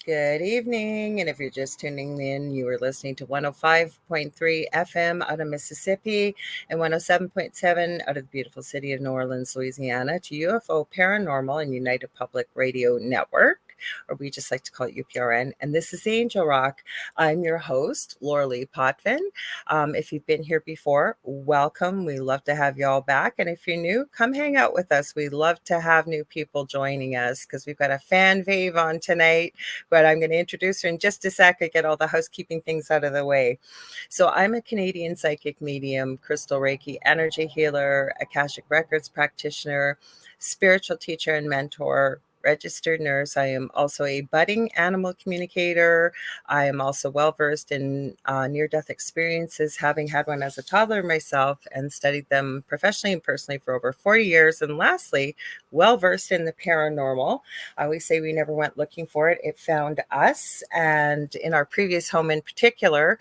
Good evening. And if you're just tuning in, you are listening to 105.3 FM out of Mississippi and 107.7 out of the beautiful city of New Orleans, Louisiana, to UFO Paranormal and United Public Radio Network, or we just like to call it UPRN. And this is Angel Rock. I'm your host, Laura Lee Potvin. If you've been here before, welcome. We love to have you all back. And if you're new, come hang out with us. We love to have new people joining us because we've got a fan fave on tonight, but I'm going to introduce her in just a sec. I get all the housekeeping things out of the way. So I'm a Canadian psychic medium, crystal Reiki energy healer, Akashic Records practitioner, spiritual teacher and mentor, registered nurse. I am also a budding animal communicator. I am also well versed in near-death experiences, having had one as a toddler myself and studied them professionally and personally for over 40 years. And lastly, well versed in the paranormal. I always say we never went looking for it. It found us. And in our previous home in particular,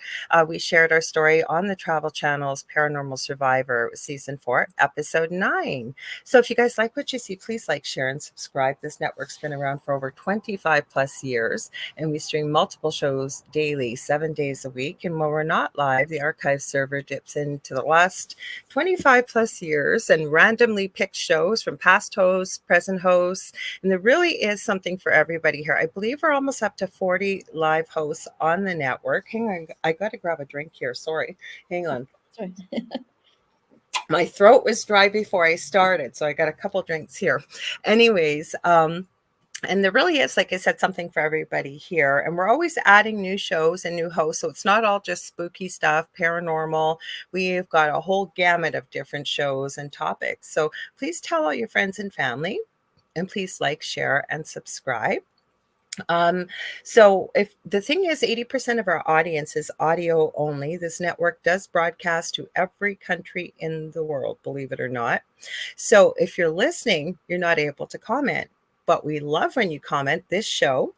we shared our story on the Travel Channel's Paranormal Survivor, season 4, episode 9. So if you guys like what you see, please like, share, and subscribe. This network's been around for over 25 plus years, and we stream multiple shows daily, 7 days a week. And when we're not live, the archive server dips into the last 25 plus years and randomly picks shows from past hosts, present hosts, and there really is something for everybody here. I believe we're almost up to 40 live hosts on the network. Hang on, I got to grab a drink here. Sorry. Hang on. Sorry. My throat was dry before I started, so I got a couple drinks here. Anyways, and there really is, like I said, something for everybody here. And we're always adding new shows and new hosts. So it's not all just spooky stuff, paranormal. We've got a whole gamut of different shows and topics. So please tell all your friends and family. And please like, share, and subscribe. So if the thing is, 80% of our audience is audio only. This network does broadcast to every country in the world, believe it or not. So if you're listening, you're not able to comment, but we love when you comment. This show,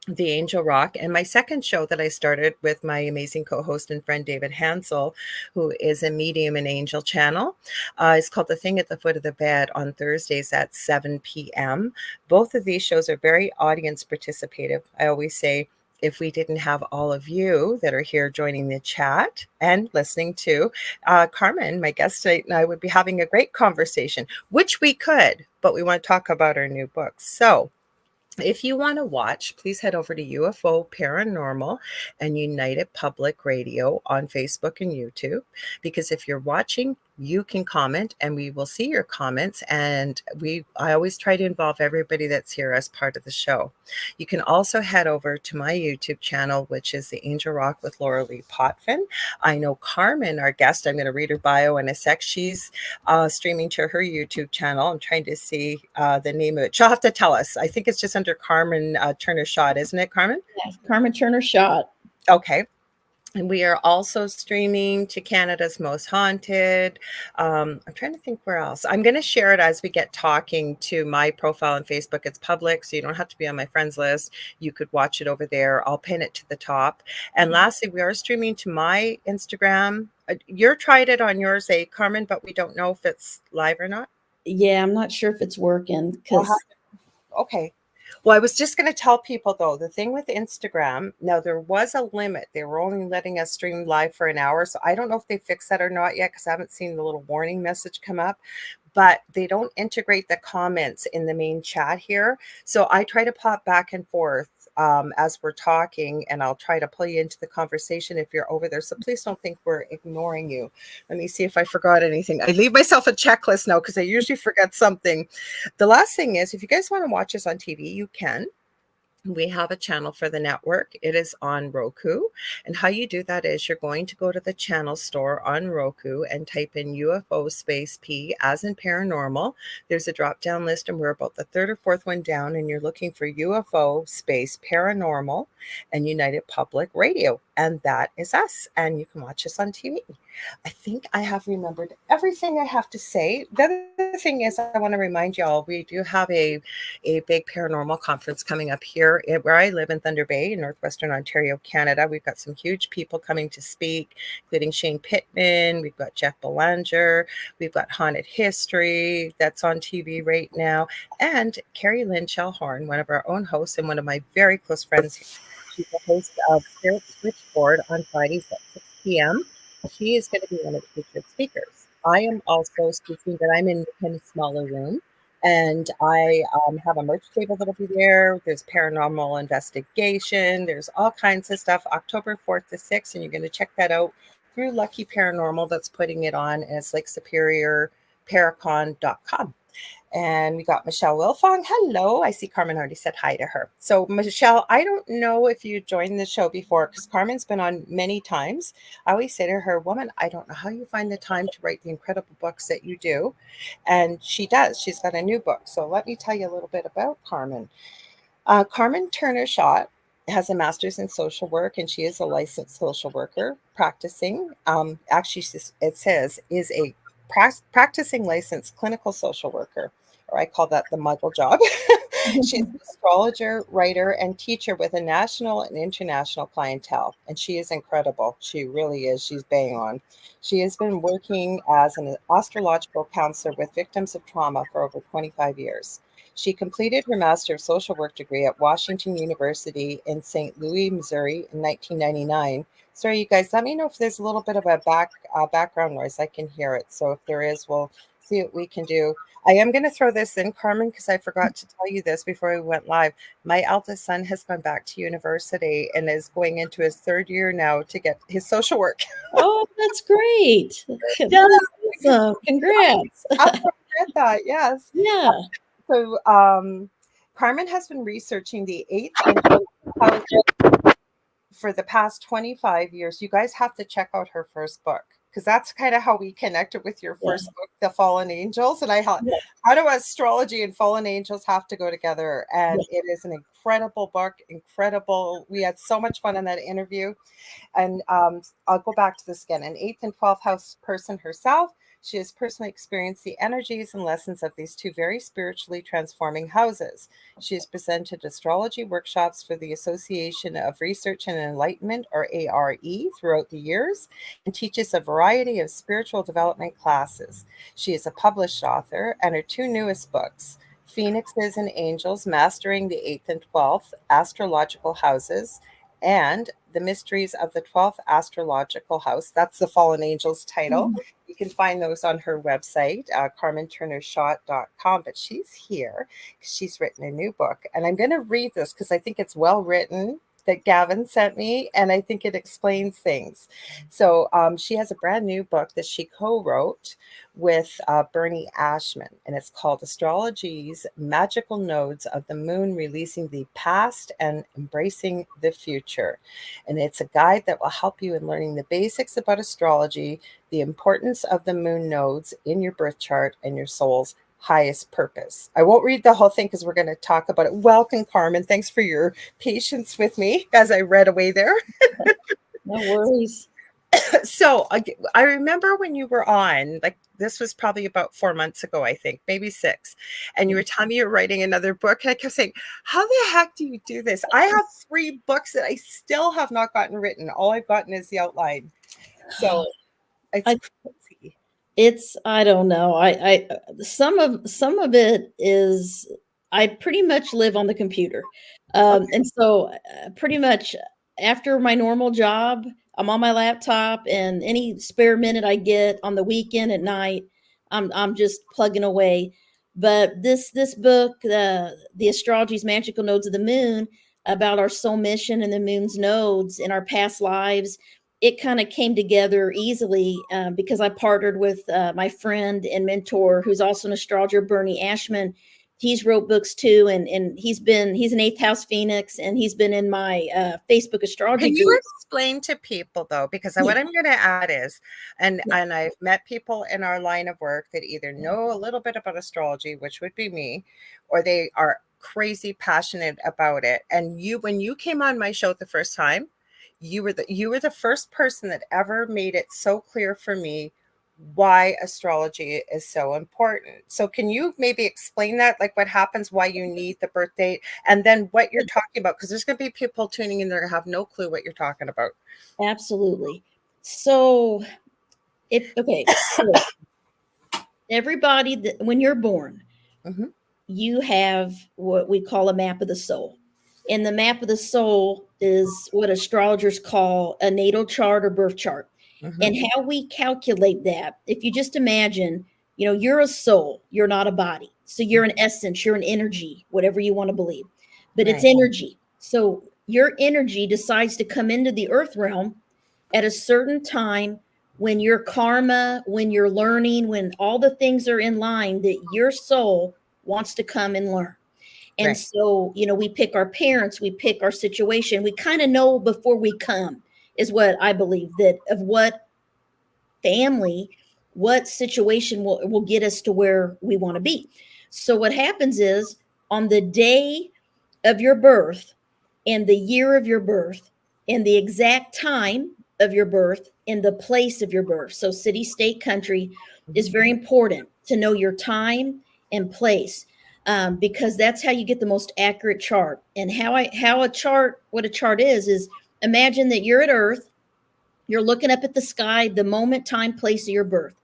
The Angel Rock, and my second show that I started with my amazing co-host and friend David Hansel, who is a medium and angel channel. It's called The Thing at the Foot of the Bed on Thursdays at 7 p.m. Both of these shows are very audience participative. I always say, if we didn't have all of you that are here joining the chat and listening to Carmen, my guest tonight, and I would be having a great conversation, which we could, but we want to talk about our new books. So if you want to watch, please head over to UFO Paranormal and United Public Radio on Facebook and YouTube, because if you're watching, you can comment and we will see your comments. And I always try to involve everybody that's here as part of the show. You can also head over to my YouTube channel, which is The Angel Rock with Laura Lee Potvin. I know Carmen, our guest, I'm going to read her bio in a sec. She's streaming to her YouTube channel. I'm trying to see the name of it. She'll have to tell us. I think it's just under Carmen Turner-Schott, isn't it, Carmen? Yes, Carmen Turner-Schott. Okay. And we are also streaming to Canada's Most Haunted. I'm trying to think where else. I'm going to share it as we get talking to my profile on Facebook. It's public, so you don't have to be on my friends list. You could watch it over there. I'll pin it to the top. And lastly, we are streaming to my Instagram. You're tried it on yours, Carmen, but we don't know if it's live or not. Yeah, I'm not sure if it's working. Okay. Well, I was just going to tell people, though, the thing with Instagram, now there was a limit. They were only letting us stream live for an hour. So I don't know if they fixed that or not yet, because I haven't seen the little warning message come up. But they don't integrate the comments in the main chat here. So I try to pop back and forth as we're talking, and I'll try to pull you into the conversation if you're over there. So please don't think we're ignoring you. Let me see if I forgot anything. I leave myself a checklist now because I usually forget something. The last thing is, if you guys want to watch us on TV, you can. We have a channel for the network. It is on Roku. And how you do that is you're going to go to the channel store on Roku and type in UFO space P as in paranormal. There's a drop down list and we're about the third or fourth one down, and you're looking for UFO space paranormal and United Public Radio. and that is us. And you can watch us on TV. I think I have remembered everything I have to say. The other thing is, I want to remind y'all, we do have a big paranormal conference coming up here where I live in Thunder Bay in northwestern Ontario, Canada. We've got some huge people coming to speak, including Shane Pittman. We've got Jeff Belanger. We've got Haunted History that's on TV right now. And Carrie Lynn Shellhorn, one of our own hosts and one of my very close friends. She's the host of Spirit Switchboard on Fridays at 6 p.m. She is going to be one of the featured speakers. I am also speaking, but I'm in kind of smaller room. And I have a merch table that'll be there. There's paranormal investigation. There's all kinds of stuff. October 4th to 6th, and you're going to check that out through Lucky Paranormal that's putting it on. And it's Lake Superior Paracon.com. And we got Michelle Wilfong. Hello. I see Carmen already said hi to her. So, Michelle, I don't know if you joined the show before because Carmen's been on many times. I always say to her, woman, I don't know how you find the time to write the incredible books that you do. And she does. She's got a new book. So, let me tell you a little bit about Carmen. Carmen Turner-Schott has a master's in social work, and she is a licensed social worker practicing. Actually, it says is a practicing licensed clinical social worker, or I call that the muggle job. She's an astrologer, writer, and teacher with a national and international clientele, and she is incredible. She really is. She's bang on. She has been working as an astrological counselor with victims of trauma for over 25 years. She completed her Master of Social Work degree at Washington University in St. Louis, Missouri in 1999. Sorry, you guys, let me know if there's a little bit of a background noise. I can hear it. So if there is, we'll see what we can do. I am going to throw this in, Carmen, because I forgot to tell you this before we went live. My eldest son has gone back to university and is going into his third year now to get his social work. Oh, that's great. Yeah, That's awesome. Congrats. I forget that. Yes. Yeah. So Carmen has been researching the eighth and 12th house for the past 25 years. You guys have to check out her first book because that's kind of how we connected with your first book, The Fallen Angels. And how do astrology and fallen angels have to go together? And it is an incredible book, incredible. We had so much fun in that interview. And I'll go back to this again. An 8th and 12th house person herself, she has personally experienced the energies and lessons of these two very spiritually transforming houses. She has presented astrology workshops for the Association of Research and Enlightenment, or ARE, throughout the years, and teaches a variety of spiritual development classes. She is a published author, and her two newest books, Phoenixes and Angels, Mastering the 8th and 12th Astrological Houses, and The Mysteries of the 12th Astrological House. That's the Fallen Angels title. Mm-hmm. You can find those on her website, CarmenTurnerSchott.com. But she's here because she's written a new book. And I'm going to read this because I think it's well written, that Gavin sent me, and I think it explains things. So she has a brand new book that she co-wrote with Bernie Ashman, and it's called Astrology's Magical Nodes of the Moon, Releasing the Past and Embracing the Future. And it's a guide that will help you in learning the basics about astrology, the importance of the moon nodes in your birth chart, and your soul's highest purpose. I won't read the whole thing because we're going to talk about it. Welcome, Carmen. Thanks for your patience with me as I read away there. No worries. So I remember when you were on, like this was probably about 4 months ago, I think, maybe 6. And you were telling me you're writing another book. And I kept saying, how the heck do you do this? I have 3 books that I still have not gotten written. All I've gotten is the outline. So it's crazy. I don't know. I some of it is, I pretty much live on the computer. And so pretty much after my normal job, I'm on my laptop, and any spare minute I get on the weekend at night, I'm just plugging away. But this book, the Astrology's Magical Nodes of the Moon, about our soul mission and the moon's nodes in our past lives, it kind of came together easily because I partnered with my friend and mentor, who's also an astrologer, Bernie Ashman. He's wrote books too, and he's an 8th house Phoenix, and he's been in my Facebook astrology Can you group. explain to people though, because what I'm going to add is, and I've met people in our line of work that either know a little bit about astrology, which would be me, or they are crazy passionate about it. And when you came on my show the first time, you were the first person that ever made it so clear for me why astrology is so important. So can you maybe explain that, like what happens, why you need the birth date, and then what you're talking about? Because there's going to be people tuning in there who have no clue what you're talking about. Absolutely. So so everybody that when you're born, Hmm. you have what we call a map of the soul. And the map of the soul is what astrologers call a natal chart or birth chart. Hmm. And how we calculate that, if you just imagine, you're a soul, you're not a body. So you're an essence, you're an energy, whatever you want to believe, but it's Right. energy. So your energy decides to come into the earth realm at a certain time when your karma, when you're learning, when all the things are in line that your soul wants to come and learn. And Right. so, we pick our parents, we pick our situation. We kind of know before we come, is what I believe, that of what family, what situation will get us to where we want to be. So, what happens is on the day of your birth and the year of your birth and the exact time of your birth and the place of your birth. So, city, state, country is Hmm. very important to know your time and place, because that's how you get the most accurate chart. And what a chart is imagine that you're at Earth, you're looking up at the sky, the moment, time, place of your birth.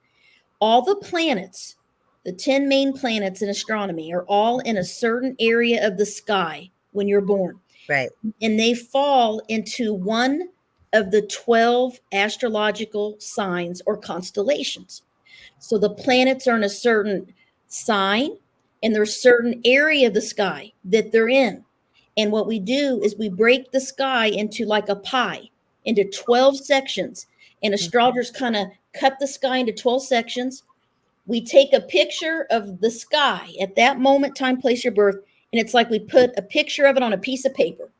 All the planets, the 10 main planets in astronomy, are all in a certain area of the sky when you're born, Right. and they fall into one of the 12 astrological signs or constellations. So the planets are in a certain sign, and there's a certain area of the sky that they're in. And what we do is we break the sky into like a pie, into 12 sections. And astrologers kind of cut the sky into 12 sections. We take a picture of the sky at that moment, time, place, your birth, and it's like we put a picture of it on a piece of paper.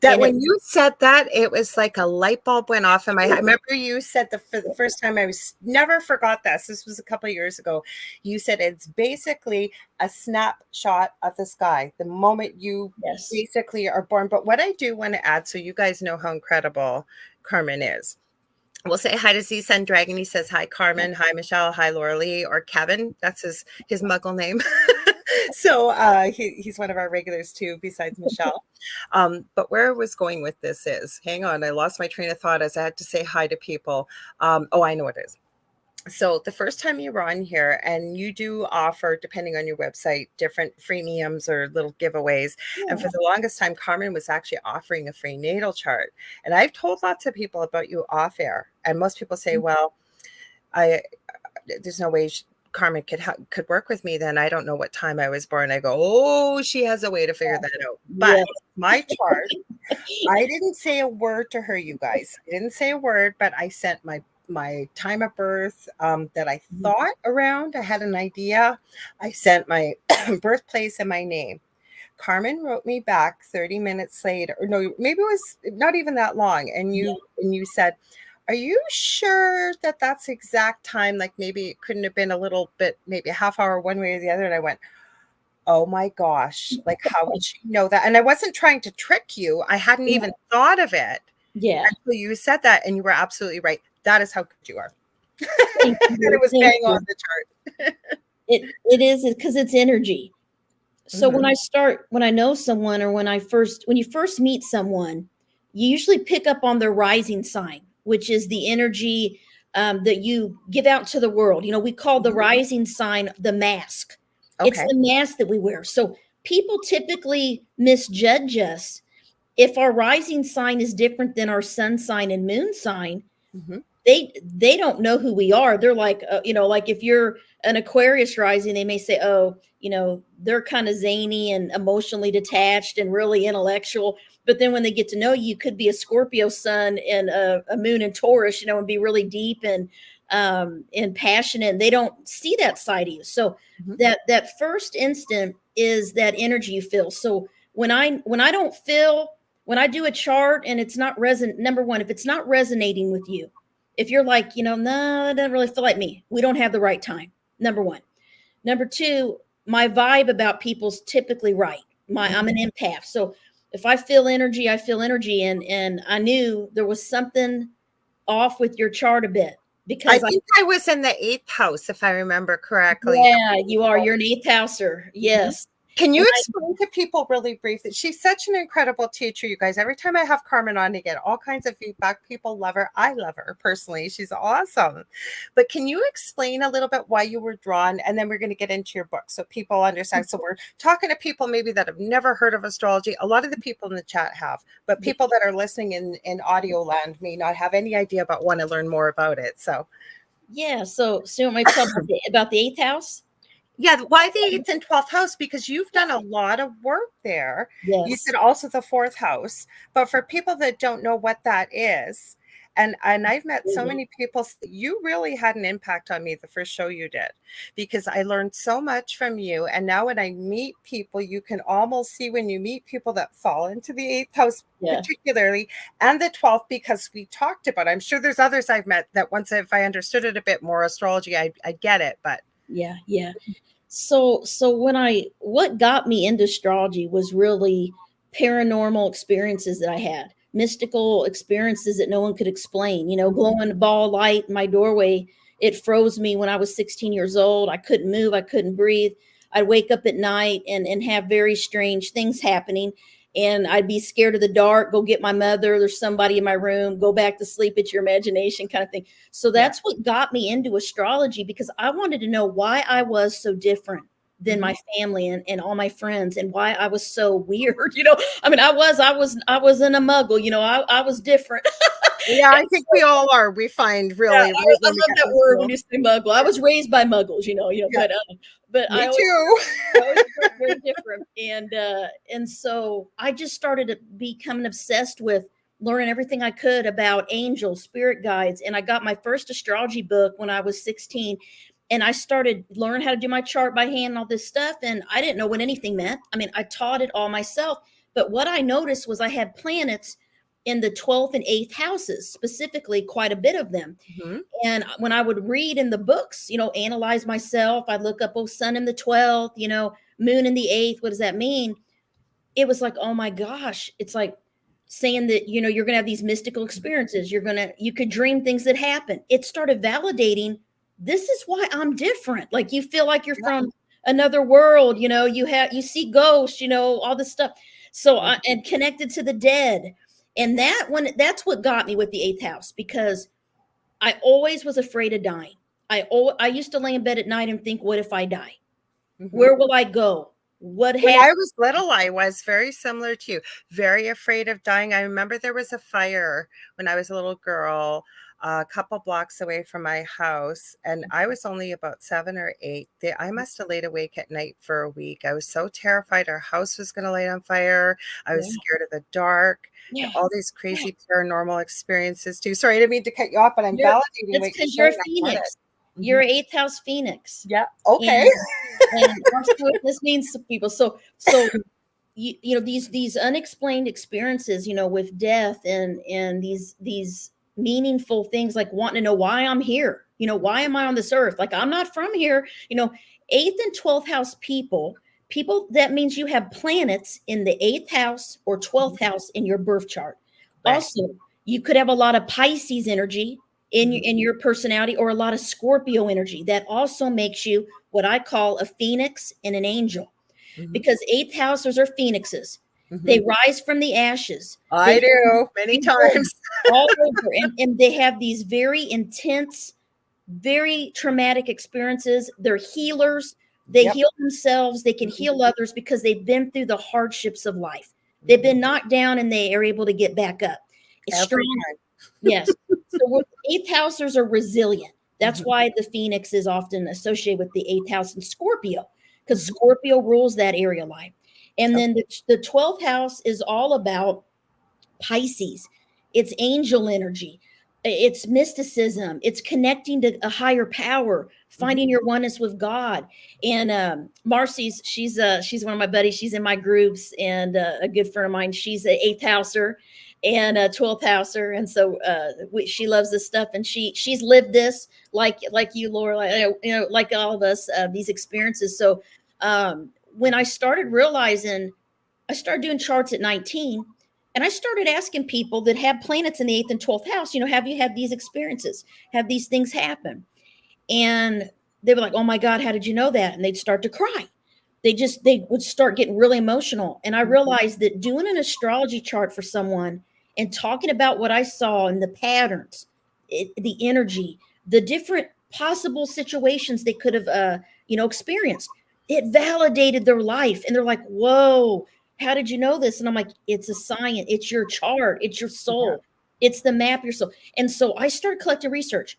That And it, when you said that, it was like a light bulb went off in my head. I remember you said for the first time, I was never forgot this. This was a couple of years ago. You said it's basically a snapshot of the sky, the moment you yes, basically are born. But what I do want to add, so you guys know how incredible Carmen is. We'll say hi to Z Sun Dragon. He says hi, Carmen. Hi, Michelle. Hi, Laura Lee, or Kevin. That's his muggle name. So he's one of our regulars too, besides Michelle. But where I was going with this is, hang on, I lost my train of thought as I had to say hi to people. Oh, I know what it is. So the first time you were on here, and you do offer, depending on your website, different freemiums or little giveaways. And for yeah, the longest time, Carmen was actually offering a free natal chart. And I've told lots of people about you off air, and most people say, "Well, I there's no way Carmen could work with me. Then I don't know what time I was born." I go, "Oh, she has a way to figure that out." But yeah, my chart, I didn't say a word to her, you guys. I didn't say a word, but I sent my time of birth, that I thought around. I had an idea. I sent my birthplace and my name. Carmen wrote me back 30 minutes later, or no, maybe it was not even that long. And you said, "Are you sure that that's exact time? Like maybe it couldn't have been a little bit, maybe a half hour one way or the other." And I went, "Oh my gosh, like how would she know that?" And I wasn't trying to trick you. I hadn't yeah, even thought of it yeah. until you said that, and you were absolutely right. That is how good you are. Thank That it you, was thank bang on you. the chart. It is because it's energy. So Mhm. when I know someone, or when you first meet someone, you usually pick up on their rising sign, which is the energy, that you give out to the world. We call the rising sign the mask. It's Okay. the mask that we wear. So people typically misjudge us if our rising sign is different than our sun sign and moon sign. Mhm. They don't know who we are. They're like, like if you're an Aquarius rising, they may say, oh, they're kind of zany and emotionally detached and really intellectual. But then when they get to know you, could be a Scorpio sun and a moon in Taurus, and be really deep and passionate. And they don't see that side of you. So Mhm. that first instant is that energy you feel. So when I don't feel, when I do a chart and it's not number one, if it's not resonating with you, if you're like, no, it doesn't really feel like me, we don't have the right time. Number one. Number two, my vibe about people's typically right. I'm an empath. So if I feel energy, I feel energy. And I knew there was something off with your chart a bit I because think I was in the 8th house, if I remember correctly. yeah, you are. You're an eighth houser. Mhm. Yes. Can you And explain to people really briefly? She's such an incredible teacher, you guys. Every time I have Carmen on to get all kinds of feedback, people love her. I love her personally. She's awesome. But can you explain a little bit why you were drawn? And then we're going to get into your book so people understand. So we're talking to people maybe that have never heard of astrology. A lot of the people in the chat have, but people that are listening in audio land may not have any idea but want to learn more about it. So yeah, so you want me to tell about the eighth house? yeah, why the 8th and 12th house? Because you've done a lot of work there. You Yes. said also the 4th house, but for people that don't know what that is, and I've met so many people, you really had an impact on me the first show you did, because I learned so much from you. And now when I meet people, you can almost see when you meet people that fall into the 8th house, Yeah. particularly, and the 12th, because we talked about it. I'm sure there's others I've met that once if I understood it a bit more, astrology, I get it, but Yeah. Yeah. So what got me into astrology was really paranormal experiences that I had, mystical experiences that no one could explain. Glowing ball light in my doorway, it froze me when I was 16 years old. I couldn't move, I couldn't breathe. I'd wake up at night and have very strange things happening. And I'd be scared of the dark, go get my mother, there's somebody in my room, go back to sleep, it's your imagination kind of thing. So yeah. that's what got me into astrology, because I wanted to know why I was so different than my family and all my friends, and why I was so weird. I mean, I was in a muggle, I was different. Yeah, I think we all are. We find Yeah, really I, right I when we love get that in word when school. you say muggle. I was raised by muggles, Yeah, but me too. I always felt very different. And so I just started becoming obsessed with learning everything I could about angels, spirit guides. And I got my first astrology book when I was 16. And I started learning how to do my chart by hand and all this stuff. And I didn't know what anything meant. I mean, I taught it all myself. But what I noticed was I had planets in the 12th and 8th houses, specifically quite a bit of them. Mhm. And when I would read in the books, analyze myself, I'd look up, oh, sun in the 12th, moon in the 8th. What does that mean? It was like, oh my gosh, it's like saying that, you're going to have these mystical experiences. You could dream things that happen. It started validating, this is why I'm different. Like, you feel like you're Yeah. from another world, you see ghosts, all this stuff. So, Mhm. and connected to the dead. And that's what got me with the eighth house, because I always was afraid of dying. I used to lay in bed at night and think, what if I die? Mhm. Where will I go? What When happened? I was little, I was very similar to you, very afraid of dying. I remember there was a fire when I was a little girl, a couple blocks away from my house, and I was only about 7 or 8. I must have laid awake at night for a week. I was so terrified our house was going to light on fire. I was Yeah, scared of the dark and yeah, all these yeah. crazy paranormal experiences too. Sorry, I didn't mean to cut you off, but I'm You're validating That's what you're because you're a saying. I get phoenix. it. You're Mhm. an eighth house phoenix. Yeah. Okay. And I'll see what this means to people. So these unexplained experiences, with death and these meaningful things, like wanting to know why I'm here, why am I on this earth? Like, I'm not from here. Eighth and 12th house people, that means you have planets in the eighth house or 12th house in your birth chart. Right. Also, you could have a lot of Pisces energy Mhm. in your personality, or a lot of Scorpio energy. That also makes you what I call a phoenix and an angel, Mhm. because eighth housers are phoenixes. They Mhm. rise from the ashes. I They do many rebuild times. all over, and they have these very intense, very traumatic experiences. They're healers. They Yep. heal themselves. They can Mhm. heal others because they've been through the hardships of life. They've Mhm. been knocked down and they are able to get back up. It's Every strong. time. Yes. So eighth housers are resilient. That's Mhm. why the phoenix is often associated with the eighth house in Scorpio, because Mhm. Scorpio rules that area life. And Okay. then the 12th house is all about Pisces. It's angel energy. It's mysticism. It's connecting to a higher power, Mhm. finding your oneness with God. And Marcy's, she's one of my buddies. She's in my groups, and a good friend of mine. She's an eighth houser and a 12th houser, and so she loves this stuff. And she's lived this, like you, Laura, like all of us, these experiences. So when I started realizing I started doing charts at 19, and I started asking people that have planets in the 8th and 12th house, have you had these experiences? Have these things happen? And they were like, oh my God, how did you know that? And they'd start to cry. They would start getting really emotional. And I realized that doing an astrology chart for someone and talking about what I saw and the patterns, the energy, the different possible situations they could have, experienced, it validated their life. And they're like, whoa, how did you know this? And I'm like, it's a science. It's your chart. It's your soul. It's the map of your soul. And so I started collecting research.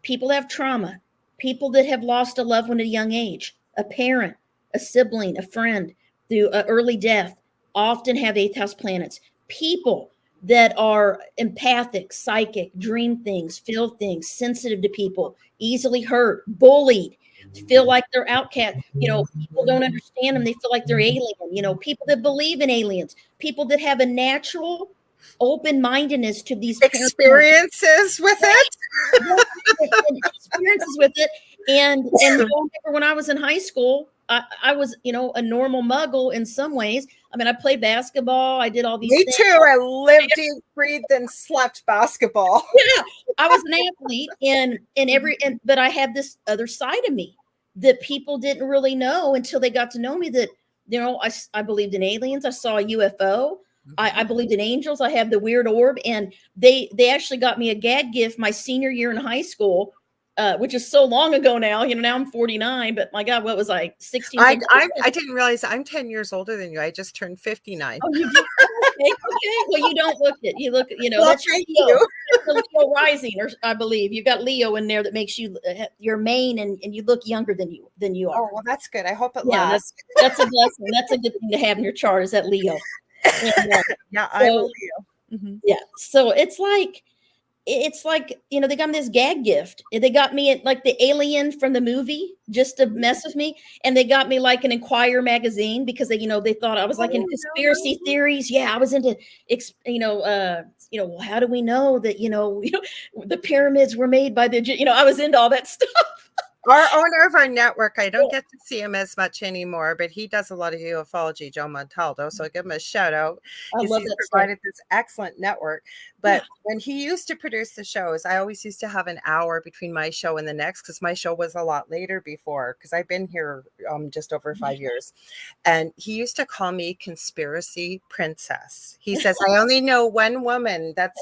People that have trauma, people that have lost a loved one at a young age, a parent, a sibling, a friend through early death, often have 8th house planets. People that are empathic, psychic, dream things, feel things, sensitive to people, easily hurt, bullied, feel like they're outcast. People don't understand them. They feel like they're alien. People that believe in aliens, people that have a natural open-mindedness to these experiences with it. Experiences with it. And when I was in high school, I was, a normal muggle in some ways. I mean, I played basketball. I did all these things. Me too. I lived, breathed, and slept basketball. Yeah, I was an athlete, but I had this other side of me that people didn't really know until they got to know me. That I believed in aliens. I saw a UFO. I believed in angels. I have the weird orb, and they actually got me a gag gift my senior year in high school, which is so long ago now. Now I'm 49, but my God, what was I, 16? I didn't realize I'm 10 years older than you. I just turned 59. Oh, you did? Okay. Well, you don't look it. You look, well, that's thank Leo. you. That's the Leo rising, or I believe you've got Leo in there that makes you your main, and you look younger than you are. Oh, well, that's good. I hope it lasts. That's a blessing. That's a good thing to have in your chart, is that Leo. Yeah, I'm a Leo. Yeah. So it's like, they got me this gag gift. They got me like the alien from the movie just to mess with me. And they got me like an Enquirer magazine because they thought I was like in conspiracy theories. Yeah. I was into, well, how do we know that, the pyramids were made by I was into all that stuff. Our owner of our network, I don't get to see him as much anymore, but he does a lot of ufology, Joe Montaldo. So I give him a shout out. He's provided this excellent network. But when he used to produce the shows, I always used to have an hour between my show and the next, because my show was a lot later before, because I've been here just over 5 years. And he used to call me Conspiracy Princess. He says, I only know one woman that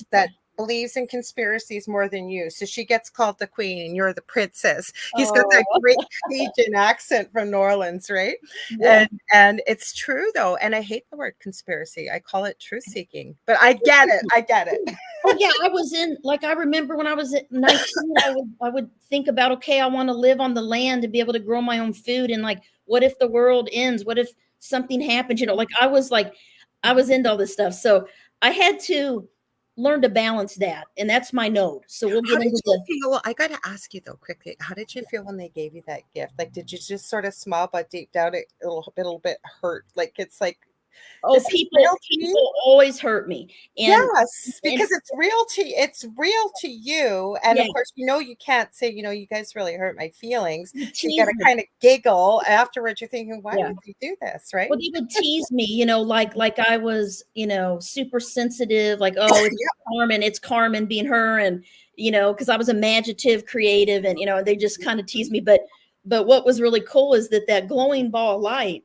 believes in conspiracies more than you, so she gets called the queen and you're the princess. He's got that great Cajun accent from New Orleans, right? Yeah. And it's true though, and I hate the word conspiracy. I call it truth seeking, but I get it. Oh yeah, I was in, like, I remember when I was at 19, I would think about, okay, I want to live on the land to be able to grow my own food, and like, what if the world ends? What if something happens? Like I was into all this stuff, so I had to learn to balance that, and that's my node. So we'll get into I got to ask you though quickly, how did you feel when they gave you that gift? Like, did you just sort of smile, but deep down it a little bit hurt? Like, it's like, people always hurt me. And, because it's real to you. And of course, you can't say, you guys really hurt my feelings. You got to kind of giggle afterwards. You're thinking, why would they do this? Right. Well, they would tease me, like I was, super sensitive, like, oh, it's Carmen being her. And, because I was imaginative, creative, and, they just kind of teased me. But what was really cool is that glowing ball of light,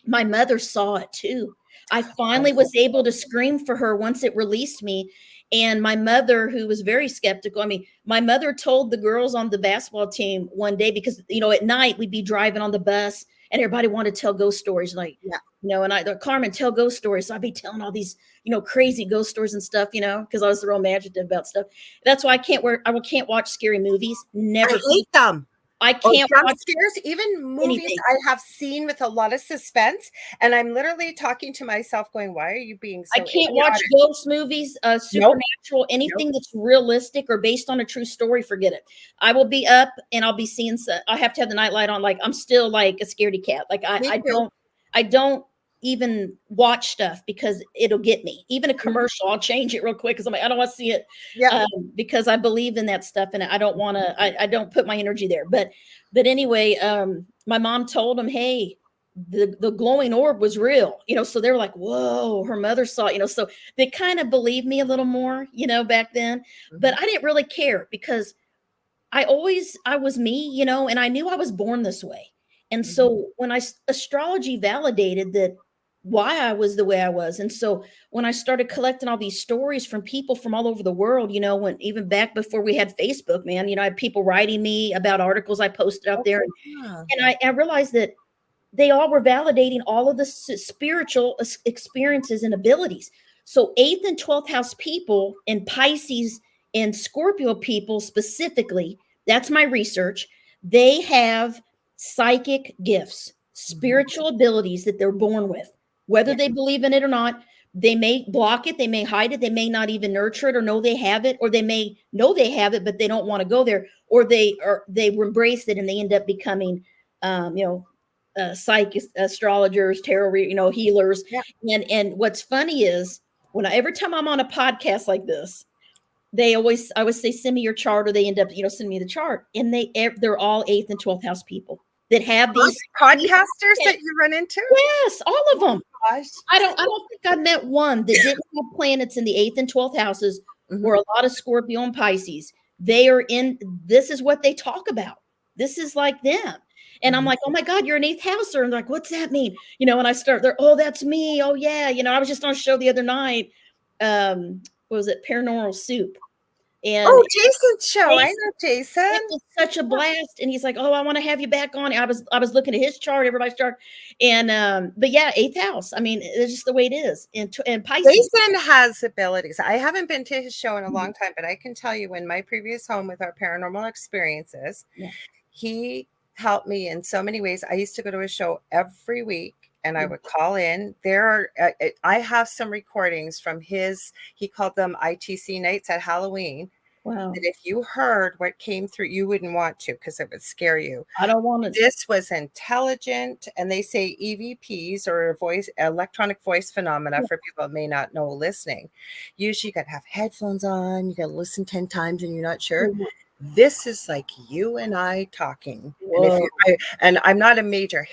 my mother saw it too. I finally was able to scream for her once it released me. And my mother, who was very skeptical, my mother told the girls on the basketball team one day, because, at night we'd be driving on the bus and everybody wanted to tell ghost stories. Like, and Carmen, tell ghost stories. So I'd be telling all these, crazy ghost stories and stuff, because I was real imaginative about stuff. That's why I can't watch scary movies. Never. I hate them. I can't watch scares, even movies anything. I have seen with a lot of suspense, and I'm literally talking to myself going, why are you being so I can't watch ghost movies, supernatural, anything that's realistic or based on a true story, forget it. I will be up and I'll be seeing, I have to have the nightlight on, like I'm still like a scaredy cat. Like I don't even watch stuff because it'll get me. Even a commercial, I'll change it real quick because I'm like, I don't want to see it, because I believe in that stuff and I don't want to. I don't put my energy there. But anyway, my mom told him, hey, the glowing orb was real, so they were like, whoa, her mother saw, so they kind of believed me a little more, back then. But Mhm. I didn't really care because I was me, and I knew I was born this way. And Mhm. so when astrology validated that why I was the way I was. And so when I started collecting all these stories from people from all over the world, when even back before we had Facebook, man, I had people writing me about articles I posted out Oh, there. yeah. And I realized that they all were validating all of the spiritual experiences and abilities. So 8th and 12th house people and Pisces and Scorpio people specifically, that's my research, they have psychic gifts, Mhm. spiritual abilities that they're born with. Whether Yeah. they believe in it or not, they may block it, they may hide it, they may not even nurture it or know they have it, or they may know they have it, but they don't want to go there, or they embrace it and they end up becoming psych astrologers, tarot, healers. Yeah. And what's funny is every time I'm on a podcast like this, I always say, send me your chart, or they end up, sending me the chart. And they're all 8th and 12th house people that have these. Podcasters that you run into? Yes, all of them. Gosh. I don't think I met one that didn't have planets in the 8th and 12th houses, Mhm. or a lot of Scorpio and Pisces. They are in, this is what they talk about. This is like them. And I'm Mhm. like, oh my God, you're an 8th houser. And they're like, what's that mean? And I start there, oh, that's me. Oh yeah. I was just on a show the other night. What was it? Paranormal Soup. And Oh, Jason's show. I know it Jason. was such a blast. And he's like, oh, I want to have you back on. I was looking at his chart, everybody's chart. And but yeah, 8th house. I mean, it's just the way it is. And Pisces. Jason has abilities. I haven't been to his show in a Mhm. long time, but I can tell you in my previous home with our paranormal experiences, Yeah. he helped me in so many ways. I used to go to his show every week and I Yeah. would call in. I have some recordings from he called them ITC nights at Halloween. Wow. That if you heard what came through, you wouldn't want to because it would scare you. I don't want to. This was intelligent, and they say EVPs or electronic voice phenomena for people that may not know listening. Usually you got to have headphones on, you got to listen 10 times and you're not sure. This is like you and I talking. And Whoa. and I'm not a major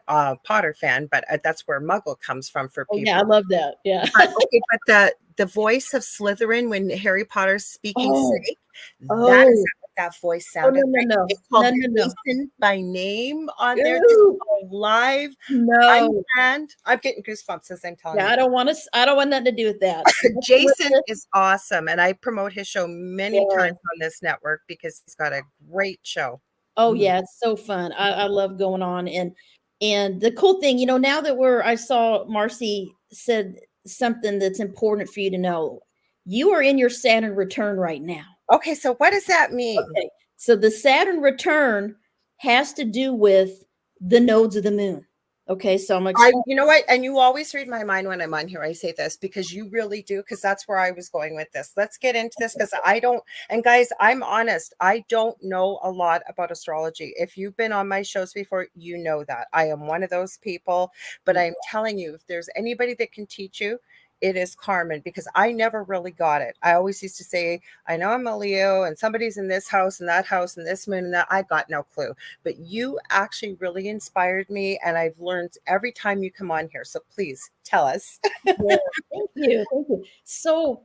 Potter fan, but that's where Muggle comes from for Oh yeah, I people. love that. Yeah. But okay, but the voice of Slytherin when Harry Potter's speaking Oh. snake, that is Oh. what that voice Oh no sounded no like. no It's no called no no. Jason by name on there. This is Ew. all live, No. unplanned. I'm getting goosebumps as I'm telling Yeah, you. I don't want to. I don't want nothing to do with that. Jason is awesome, and I promote his show many Yeah. times on this network because he's got a great show. Oh Mhm. yeah, it's so fun. I love going on. And the cool thing, now that I saw Marcy said something that's important for you to know. You are in your Saturn return right now. Okay, so what does that mean? Okay. So the Saturn return has to do with the nodes of the moon. Okay. So I'm explaining. You know what? And you always read my mind when I'm on here. I say this because you really do, because that's where I was going with this. Let's get into this because I don't, and guys, I'm honest, I don't know a lot about astrology. If you've been on my shows before, you know that. I am one of those people, but I'm telling you, if there's anybody that can teach you, it is Carmen, because I never really got it. I always used to say, I know I'm a Leo and somebody's in this house and that house and this moon and that. I got no clue. But you actually really inspired me, and I've learned every time you come on here. So please tell us. Yeah, thank you. Thank you. So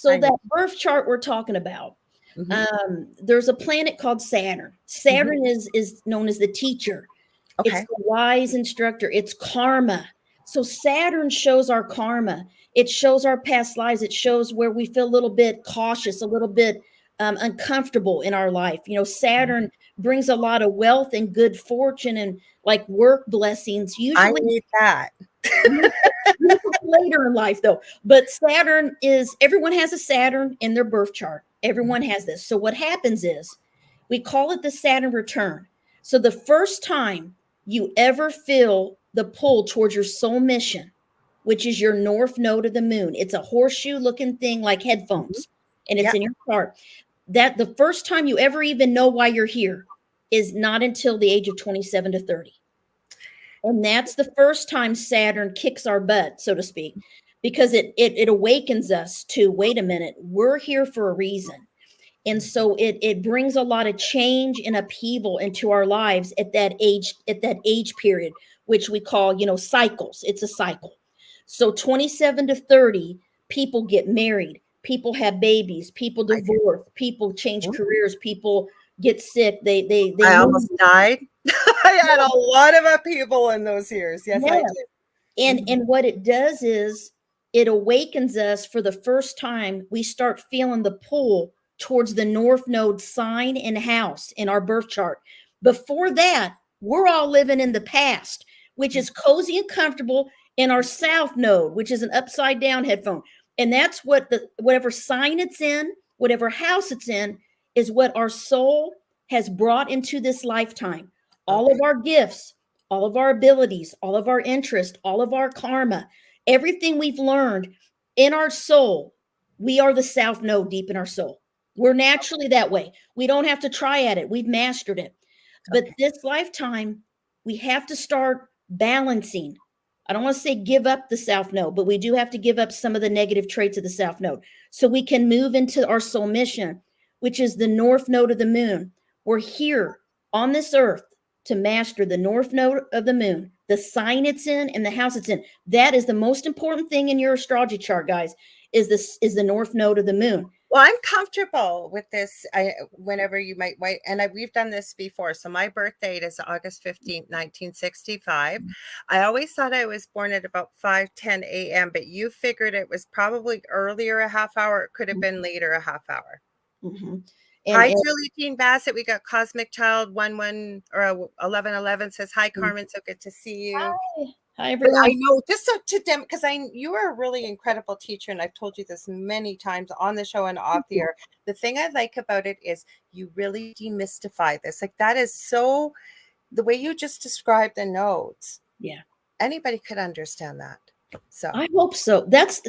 I know. that birth chart we're talking about, Mhm. there's a planet called Saturn. Mhm. Saturn is known as the teacher. It's Okay. the wise instructor. It's karma. So Saturn shows our karma. It shows our past lives. It shows where we feel a little bit cautious, a little bit uncomfortable in our life. Saturn brings a lot of wealth and good fortune and like work blessings. I Usually need that. later in life, though. But Saturn everyone has a Saturn in their birth chart. Everyone has this. So what happens is we call it the Saturn return. So the first time you ever feel the pull towards your soul mission, which is your north node of the moon, it's a horseshoe looking thing like Mhm. headphones, and it's Yeah. in your chart. That the first time you ever even know why you're here is not until the age of 27 to 30. And that's the first time Saturn kicks our butt, so to speak, because it awakens us to, wait a minute, we're here for a reason. And so it brings a lot of change and upheaval into our lives at that age period which we call, cycles. It's a cycle. So 27 to 30, people get married, people have babies, people I did. divorce, people change Mhm. careers, people get sick, they I move. almost died. I had a lot of upheaval in those years. Yes, I Yeah. did. And Mhm. and what it does is it awakens us. For the first time, we start feeling the pull towards the north node sign and house in our birth chart. Before that, we're all living in the past, which is cozy and comfortable, in our south node, which is an upside down headphone. And that's what the whatever sign it's in, whatever house it's in, is what our soul has brought into this lifetime. All of Okay. our gifts, all of our abilities, all of our interest, all of our karma, everything we've learned in our soul, we are the south node deep in our soul. We're naturally that way. We don't have to try at it. We've mastered it. But Okay. this lifetime, we have to start balancing. I don't want to say give up the south node, but we do have to give up some of the negative traits of the south node so we can move into our soul mission, which is the north node of the moon. We're here on this earth to master the north node of the moon, the sign it's in and the house it's in. That is the most important thing in your astrology chart, guys, is the north node of the moon. Well, I'm comfortable with this. Whenever you might wait, and we've done this before. So my birth date is August 15th, 1965. I always thought I was born at about 5:10 a.m., but you figured it was probably earlier a half hour. It could have been later a half hour. Mm-hmm. Hi, And Julie Jean Bassett. We got Cosmic Child 11 or 1111 says, "Hi, Carmen. So good to see you." hi, But I everyone. know just so to them because you are a really incredible teacher, and I've told you this many times on the show and off the air. The thing I like about it is you really demystify this. Like that is so the way you just described the nodes. Yeah. Anybody could understand that. So I hope so. That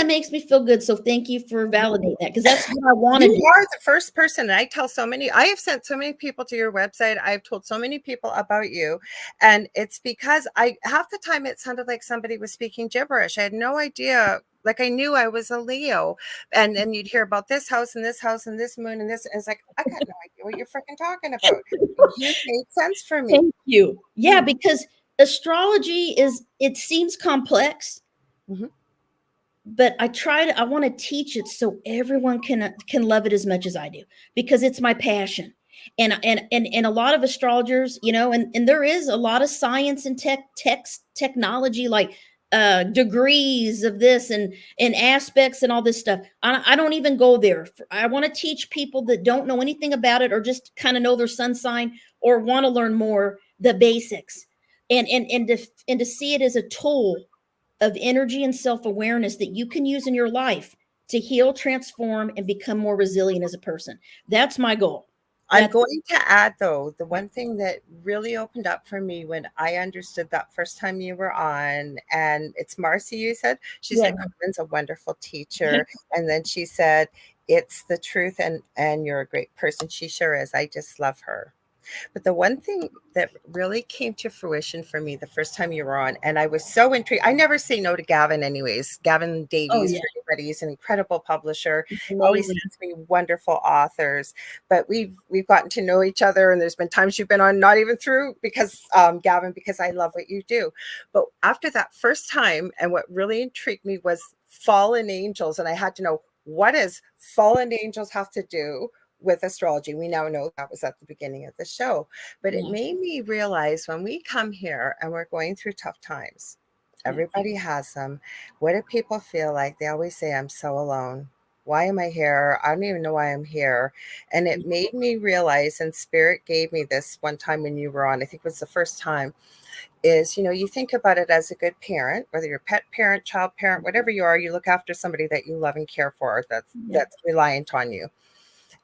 makes me feel good. So thank you for validating that, because that's what I want to you do. are the first person, and I tell so many. I have sent so many people to your website. I've told so many people about you, and it's because I half the time it sounded like somebody was speaking gibberish. I had no idea. Like I knew I was a Leo, and then you'd hear about this house and this house and this moon and this. And it's like I got no idea what you're freaking talking about. You made sense for me. Thank you. Yeah, Mm. because astrology it seems complex, Mhm. but I want to teach it so everyone can love it as much as I do, because it's my passion. And a lot of astrologers, and there is a lot of science and technology, like degrees of this and aspects and all this stuff. I don't even go there. I want to teach people that don't know anything about it, or just kind of know their sun sign, or want to learn more, the basics, and to see it as a tool of energy and self-awareness that you can use in your life to heal, transform, and become more resilient as a person. That's my goal. I'm That's going to add, though, the one thing that really opened up for me when I understood that first time you were on, and it's Marcy, you said, she yeah. said, Carmen's a wonderful teacher. And then she said, it's the truth, and you're a great person. She sure is. I just love her. But the one thing that really came to fruition for me the first time you were on, and I was so intrigued. I never say no to Gavin, anyways. Gavin Oh Davies, yeah, for anybody, he's an incredible publisher. Always amazing. sends me wonderful authors. But we've gotten to know each other, and there's been times you've been on not even through because Gavin, because I love what you do. But after that first time, and what really intrigued me was fallen angels, and I had to know, what does fallen angels have to do with astrology? We now know that was at the beginning of the show, but it Yeah, made me realize when we come here and we're going through tough times, yeah, everybody has them. What do people feel like? They always say, I'm so alone. Why am I here? I don't even know why I'm here. And it made me realize, and Spirit gave me this one time when you were on, I think it was the first time, is, you think about it as a good parent, whether you're pet parent, child parent, whatever you are, you look after somebody that you love and care for, yeah, that's reliant on you.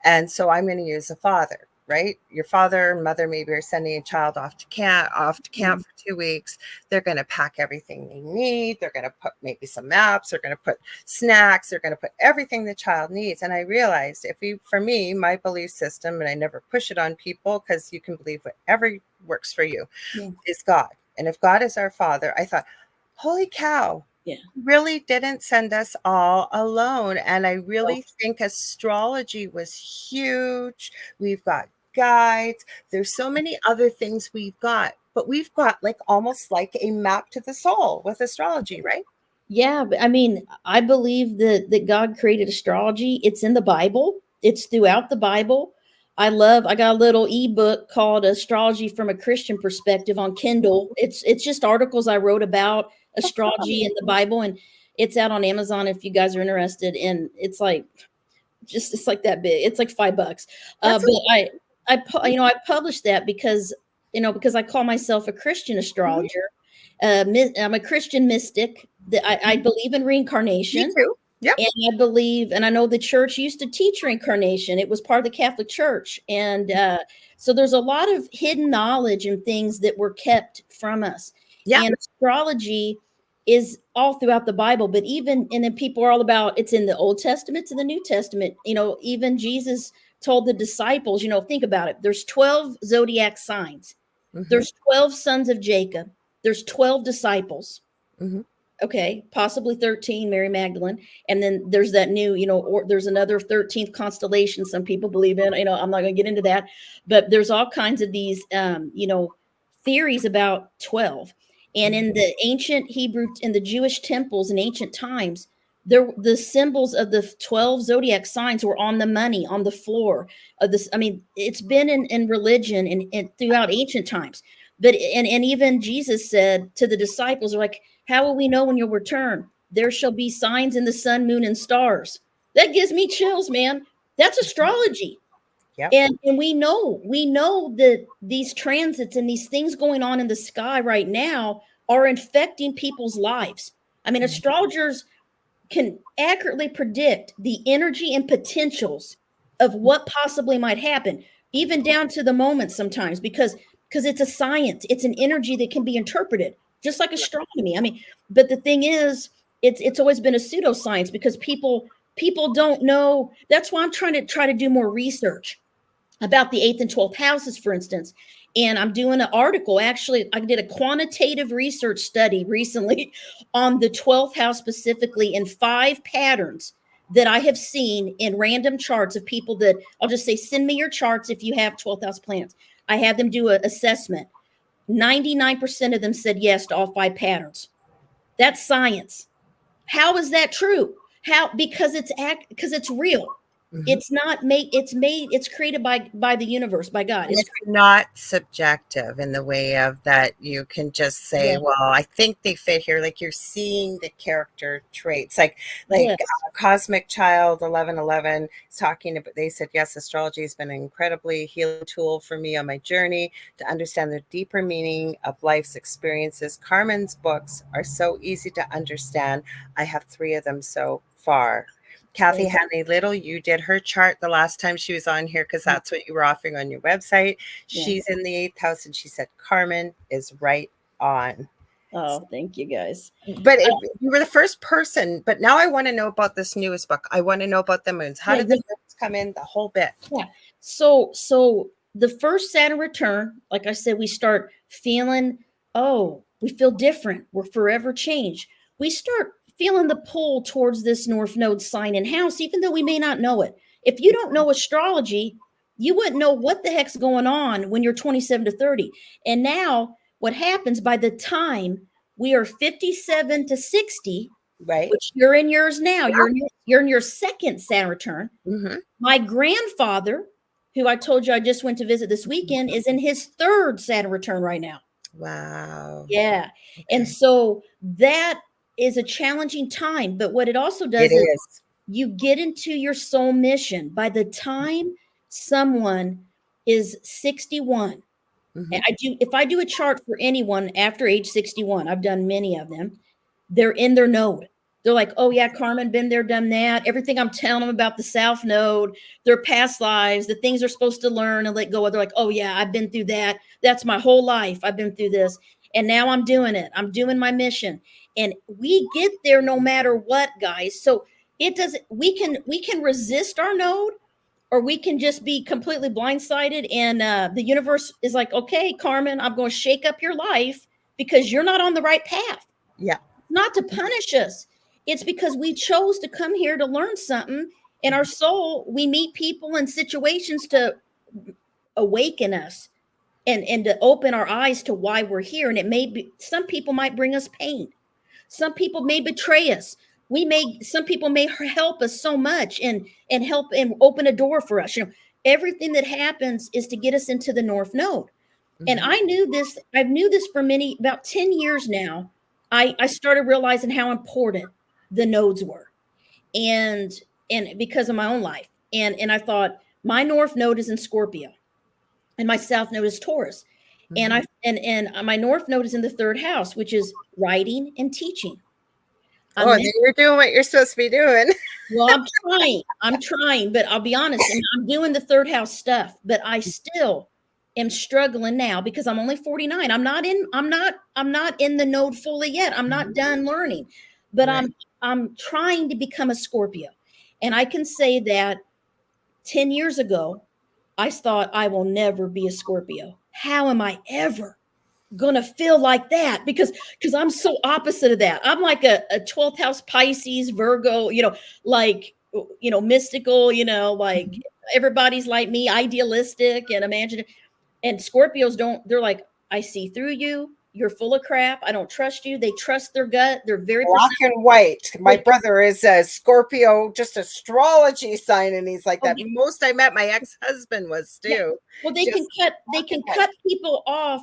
And so I'm going to use a father, right? Your father and mother maybe are sending a child off to camp mm, for 2 weeks. They're going to pack everything they need. They're going to put maybe some maps. They're going to put snacks. They're going to put everything the child needs. And I realized for me, my belief system, and I never push it on people because you can believe whatever works for you, yeah, is God. And if God is our father, I thought, holy cow, yeah. really didn't send us all alone. And I Oh, really think astrology was huge. We've got guides. There's so many other things we've got. but we've got like almost like a map to the soul with astrology, right? Yeah, but I mean, I believe that God created astrology. It's in the Bible. It's throughout the Bible. I got a little ebook called Astrology from a Christian Perspective on Kindle. It's just articles I wrote about astrology in the Bible, and it's out on Amazon if you guys are interested. And it's like just it's like that big. It's like $5. That's But I published that because because I call myself a Christian mhm, astrologer. I'm a Christian mystic. That I mhm. believe in Me reincarnation, too. Yep. and I believe, and I know the church used to teach reincarnation. It was part of the Catholic Church, and so there's a lot of hidden knowledge and things that were kept from us. Yeah. And astrology is all throughout the Bible, but even and then people are all about it's in the Old Testament to the New Testament. Even Jesus told the disciples, think about it. There's 12 zodiac signs. Hmm. There's 12 sons of Jacob. There's 12 disciples. Hmm. Okay, possibly 13, Mary Magdalene. And then there's that new, or there's another 13th constellation some people believe in. I'm not going to get into that, but there's all kinds of these, theories about 12. And in the ancient Hebrew, in the Jewish temples in ancient times, the symbols of the 12 zodiac signs were on the money, on the floor of this. I mean, it's been in religion and throughout ancient times. But and even Jesus said to the disciples, like, how will we know when you'll return? There shall be signs in the sun, moon, and stars. That gives me chills, man. That's astrology. Yep. And we know that these transits and these things going on in the sky right now are infecting people's lives. I mean, astrologers can accurately predict the energy and potentials of what possibly might happen, even down to the moment sometimes, because it's a science, it's an energy that can be interpreted, just like astronomy. I mean, but the thing is, it's always been a pseudoscience because people don't know. That's why I'm trying to do more research about the eighth and 12th houses, for instance. And I'm doing an article. Actually, I did a quantitative research study recently on the 12th house specifically in 5 patterns that I have seen in random charts of people that I'll just say, send me your charts if you have 12th house planets. I had them do an assessment. 99% of them said yes to all 5 patterns. That's science. How is that true? How? Because it's real. Hmm. It's not made. It's created by the universe, by God. And It's it's not subjective in the way of that you can just say, yeah, well, I think they fit here. Like you're seeing the character traits. Like yes, Cosmic Child 1111 is talking about, they said, yes, astrology has been an incredibly healing tool for me on my journey to understand the deeper meaning of life's experiences. Carmen's books are so easy to understand. I have 3 of them so far. Kathy thank Hanley Little, you did her chart the last time she was on here because you. that's what you were offering on your website. Yeah. She's in the 8th house, and she said Carmen is right on. Oh, thank you guys. But you were the first person. But now I want to know about this newest book. I want to know about the moons. How Yeah, did the moons come in? The whole bit. yeah. So the first Saturn return, like I said, we start feeling, oh, we feel different. We're forever changed. We start feeling the pull towards this North Node sign and house, even though we may not know it. If you don't know astrology, you wouldn't know what the heck's going on when you're 27 to 30. And now what happens by the time we are 57 to 60, Right? which you're in yours now, Yeah. you're in your second Saturn return. Mm-hmm. My grandfather, who I told you I just went to visit this weekend, is in his third Saturn return right now. Wow. Yeah. And Okay. so that is a challenging time. But what it also It does is is. you get into your soul mission. By the time someone is 61, Mm-hmm. and if I do a chart for anyone after age 61, I've done many of them, they're in their node. They're like, oh yeah, Carmen, been there, done that. Everything I'm telling them about the South Node, their past lives, the things they're supposed to learn and let go of. They're like, oh yeah, I've been through that. That's my whole life. I've been through this. And now I'm doing it. I'm doing my mission. And we get there no matter what, guys. So it doesn't, we can resist our node, or we can just be completely blindsided. And the universe is like, okay, Carmen, I'm going to shake up your life because you're not on the right path. Yeah. Not to punish us. It's because we chose to come here to learn something. In our soul, we meet people and situations to awaken us. and to open our eyes to why we're here. And it may be, some people might bring us pain. Some people may betray us. Some people may help us so much and help and open a door for us. Everything that happens is to get us into the North Node. And Mm-hmm. I knew this for about 10 years now. I started realizing how important the nodes were. And because of my own life. And I thought, my North Node is in Scorpio and my South Node is Taurus. Mm-hmm. And my North Node is in the third house, which is writing and teaching. Oh, then you're doing what you're supposed to be doing. Well, I'm trying, but I'll be honest, and I'm doing the third house stuff, but I still am struggling now because I'm only 49. I'm not in the node fully yet. I'm not done learning, but Right. I'm trying to become a Scorpio. And I can say that 10 years ago, I thought I will never be a Scorpio. How am I ever gonna feel like that? Because I'm so opposite of that. I'm like a 12th house Pisces, Virgo, like mystical, like everybody's like me, idealistic and imaginative. And Scorpios don't, they're like, I see through you, you're full of crap, I don't trust you. They trust their gut, they're very Black and white. My brother is a Scorpio, just astrology sign, and he's like that. Most I met my ex-husband was too. Yeah. Well, they can cut people off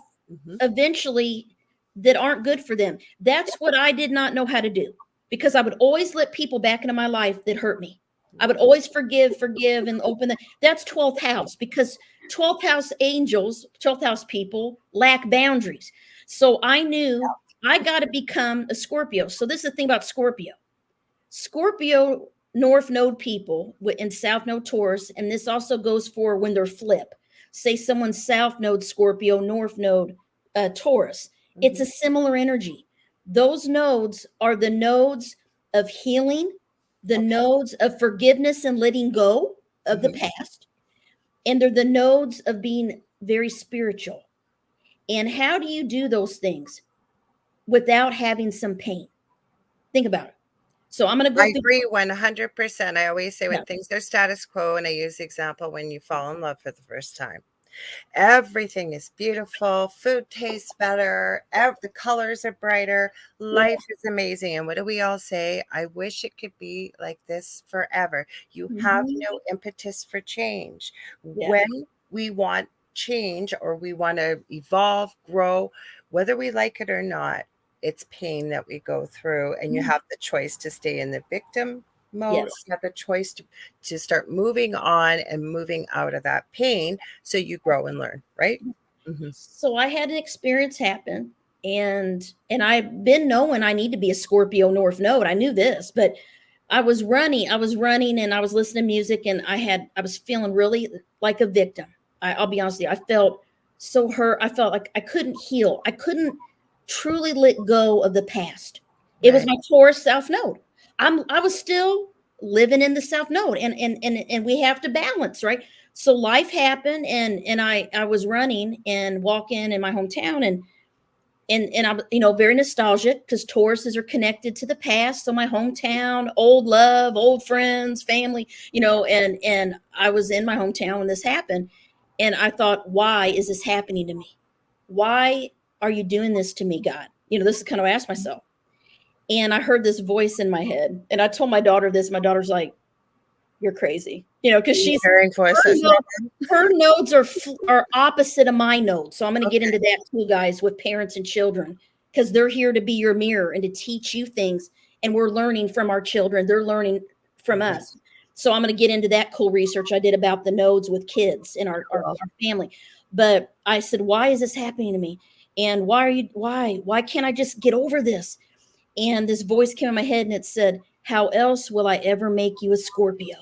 eventually that aren't good for them. That's what I did not know how to do, because I would always let people back into my life that hurt me. I would always forgive and open that's 12th house, because 12th house angels, 12th house people lack boundaries. So I knew I got to become a Scorpio. So this is the thing about Scorpio. Scorpio North Node people and South Node Taurus, and this also goes for when they're flip. Say someone's South Node Scorpio, North Node Taurus. It's a similar energy. Those nodes are the nodes of healing, the nodes of forgiveness and letting go of the past, and they're the nodes of being very spiritual. And how do you do those things without having some pain? Think about it. So I'm going to go. I agree 100%. I always say when things are status quo, and I use the example when you fall in love for the first time. Everything is beautiful. Food tastes better. The colors are brighter. Life is amazing. And what do we all say? I wish it could be like this forever. You have no impetus for change. When we want change or we want to evolve, grow, whether we like it or not, it's pain that we go through. And you have the choice to stay in the victim mode. You have the choice to start moving on and moving out of that pain so you grow and learn, right? So I had an experience happen, and I've been knowing I need to be a Scorpio North Node. I knew this, but I was running and I was listening to music, and I was feeling really like a victim. I'll be honest with you. I felt so hurt. I felt like I couldn't heal. I couldn't truly let go of the past. It was my Taurus South Node. I was still living in the South Node, and we have to balance, right? So life happened, and I was running and walking in my hometown, and I'm very nostalgic because Tauruses are connected to the past. So my hometown, old love, old friends, family, and I was in my hometown when this happened, and I thought, why is this happening to me? Why are you doing this to me, God? This is kind of what I asked myself. And I heard this voice in my head, and I told my daughter this. My daughter's like, "You're crazy," because she's hearing voices. Her nodes are opposite of my nodes. So I'm going to get into that too, guys, with parents and children, because they're here to be your mirror and to teach you things. And we're learning from our children. They're learning from us. So I'm going to get into that cool research I did about the nodes with kids in our family. But I said, why is this happening to me? And why can't I just get over this? And this voice came in my head and it said, how else will I ever make you a Scorpio?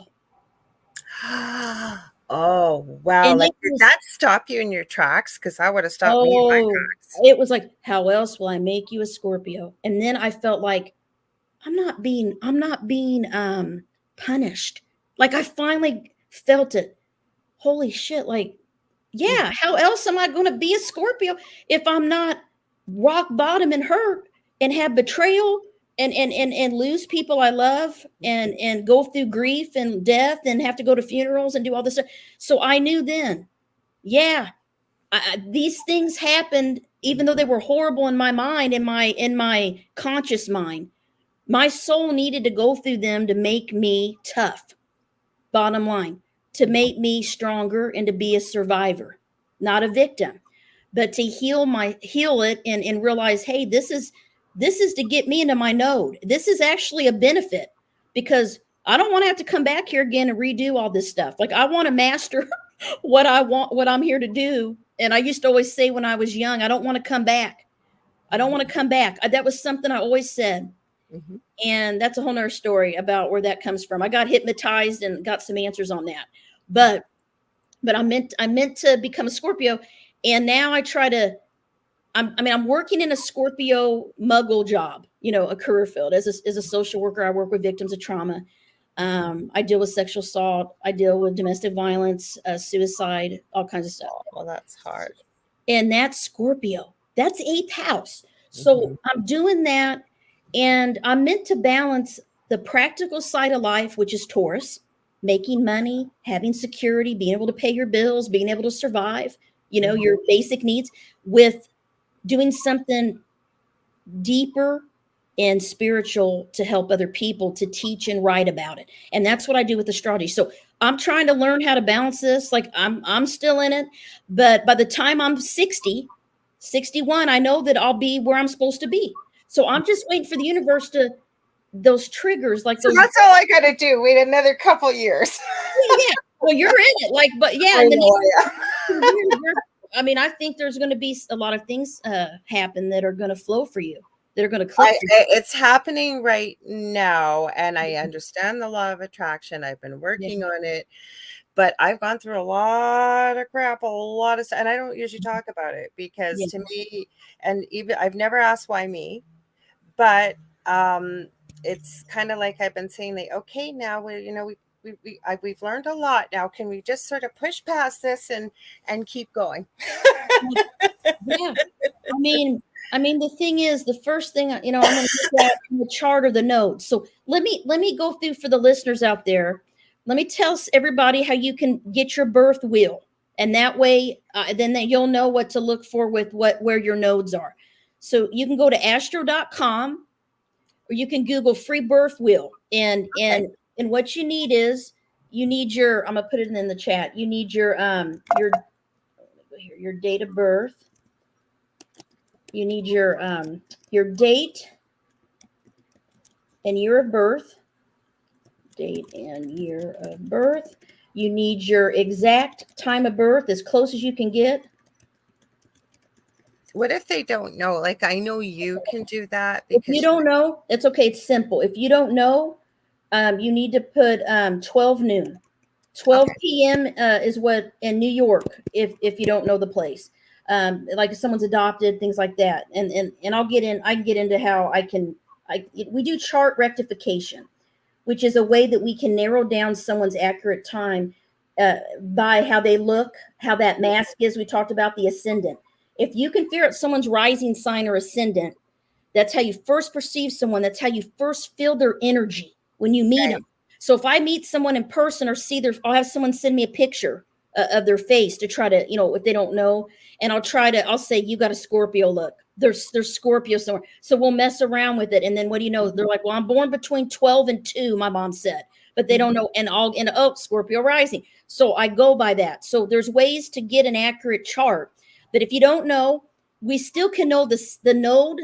Oh, wow. Like, did that stop you in your tracks? Because I would have stopped me in my tracks. It was like, how else will I make you a Scorpio? And then I felt like I'm not being punished. Like, I finally felt it. Holy shit. Like, yeah, how else am I going to be a Scorpio if I'm not rock bottom and hurt and have betrayal and lose people I love and go through grief and death and have to go to funerals and do all this stuff. So I knew then, yeah, these things happened, even though they were horrible in my mind, in my conscious mind. My soul needed to go through them to make me tough. Bottom line, to make me stronger and to be a survivor, not a victim, but to heal it and realize, hey, this is to get me into my node. This is actually a benefit, because I don't want to have to come back here again and redo all this stuff. Like, I want to master what I want, what I'm here to do. And I used to always say when I was young, I don't want to come back. I don't want to come back. That was something I always said. Mm-hmm. And that's a whole nother story about where that comes from. I got hypnotized and got some answers on that. But I meant to become a Scorpio. And now I try to, I'm working in a Scorpio muggle job, a career field as a social worker. I work with victims of trauma. I deal with sexual assault. I deal with domestic violence, suicide, all kinds of stuff. Well, that's hard. And that's Scorpio. That's 8th house. So I'm doing that. And I'm meant to balance the practical side of life, which is Taurus, making money, having security, being able to pay your bills, being able to survive, your basic needs, with doing something deeper and spiritual to help other people, to teach and write about it. And that's what I do with astrology. So I'm trying to learn how to balance this. Like, I'm still in it, but by the time I'm 60, 61, I know that I'll be where I'm supposed to be. So I'm just waiting for the universe to, those triggers, like So those. that's all I got to do. Wait another couple years. Yeah. Well, you're in it. Like, but yeah. And then, I mean, I think there's going to be a lot of things happen that are going to flow for you, that are going to click. It's happening right now. And I understand the law of attraction. I've been working on it. But I've gone through a lot of crap, a lot of stuff, and I don't usually talk about it because to me, and even I've never asked why me, but it's kind of like I've been saying, like, okay, now we've learned a lot. Now, can we just sort of push past this and keep going? Yeah, I mean, the thing is, the first thing, I'm going to look at in the chart or the nodes. So let me go through for the listeners out there. Let me tell everybody how you can get your birth wheel, and that way, then you'll know what to look for with where your nodes are. So you can go to astro.com, or you can Google free birth wheel, and what you need is your. I'm gonna put it in the chat. You need your date of birth. You need your date and year of birth. Date and year of birth. You need your exact time of birth, as close as you can get. What if they don't know? Like, I know you can do that. If you don't know, it's okay. It's simple. If you don't know, you need to put 12 noon. 12 p.m. Is what in New York, if you don't know the place. Like if someone's adopted, things like that. And I can get into how we do chart rectification, which is a way that we can narrow down someone's accurate time by how they look, how that mask is. We talked about the ascendant. If you can figure out someone's rising sign or ascendant, that's how you first perceive someone. That's how you first feel their energy when you meet them. So if I meet someone in person or I'll have someone send me a picture of their face to try to, if they don't know, and I'll say, you got a Scorpio look. There's Scorpio somewhere. So we'll mess around with it. And then what do you know? They're like, well, I'm born between 12 and 2, my mom said, but they don't know. And Scorpio rising. So I go by that. So there's ways to get an accurate chart. But if you don't know, we still can know the node,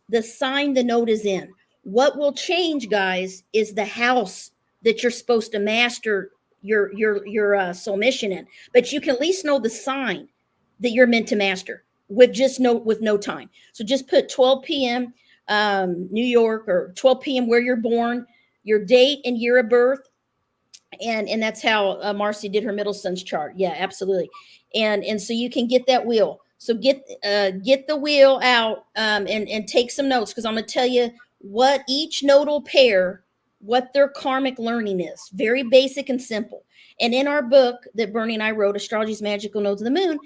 the sign the node is in. What will change, guys, is the house that you're supposed to master your soul mission in. But you can at least know the sign that you're meant to master with no time. So just put 12 p.m. New York, or 12 p.m. where you're born, your date and year of birth. And that's how Marcy did her middle son's chart. Yeah, absolutely. And so you can get that wheel. So get the wheel out and take some notes, because I'm going to tell you what each nodal pair, what their karmic learning is. Very basic and simple. And in our book that Bernie and I wrote, Astrology's Magical Nodes of the Moon,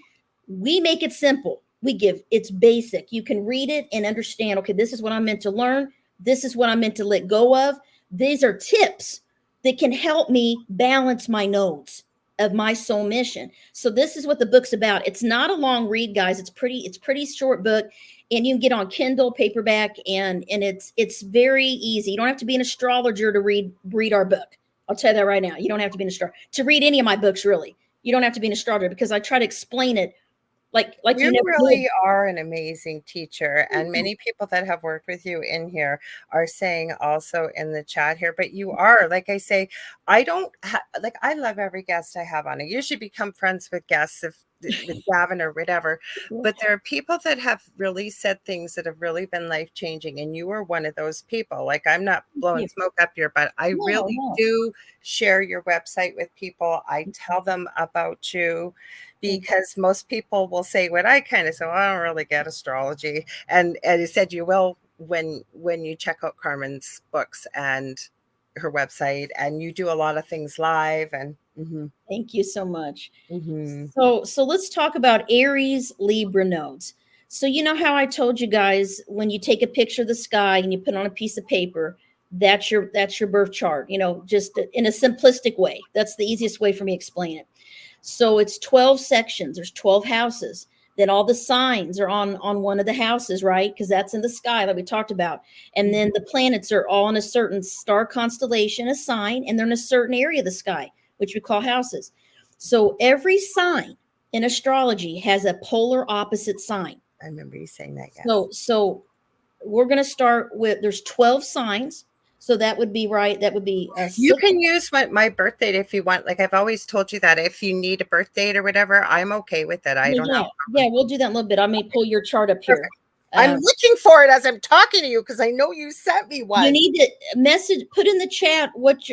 we make it simple. It's basic. You can read it and understand, okay, this is what I'm meant to learn. This is what I'm meant to let go of. These are tips that can help me balance my nodes of my soul mission. So this is what the book's about. It's not a long read, guys. It's pretty short book, and you can get on Kindle, paperback, and it's very easy. You don't have to be an astrologer to read our book. I'll tell you that right now. You don't have to be an astrologer to read any of my books, really. You don't have to be an astrologer, because I try to explain it like you You never really did. are an amazing teacher, and many people that have worked with you in here are saying also in the chat here, but you are, like I say, I don't like, I love every guest I have on. I usually become friends with guests if with Gavin or whatever, but there are people that have really said things that have really been life changing, and you are one of those people. Like, I'm not blowing smoke up here, but I No, really no. do share your website with people. I tell them about you, because most people will say what I kind of say, well, I don't really get astrology. And you said you will when you check out Carmen's books and her website, and you do a lot of things live. And Thank you so much. mm-hmm. So let's talk about Aries Libra nodes. So you know how I told you guys, when you take a picture of the sky and you put it on a piece of paper, that's your birth chart, just in a simplistic way. That's the easiest way for me to explain it. So it's 12 sections, there's 12 houses. Then all the signs are on one of the houses, right? Because that's in the sky, like we talked about. And then the planets are all in a certain star constellation, a sign, and they're in a certain area of the sky, which we call houses. So every sign in astrology has a polar opposite sign. I remember you saying that, yes. So we're going to start with, there's 12 signs. So that would be right. That would be You 6. can use my birth date if you want. Like, I've always told you that if you need a birth date or whatever, I'm okay with it. I don't have a Yeah, we'll do that in a little bit. I may pull your chart up here. Perfect. I'm looking for it as I'm talking to you, because I know you sent me one. You need to put in the chat what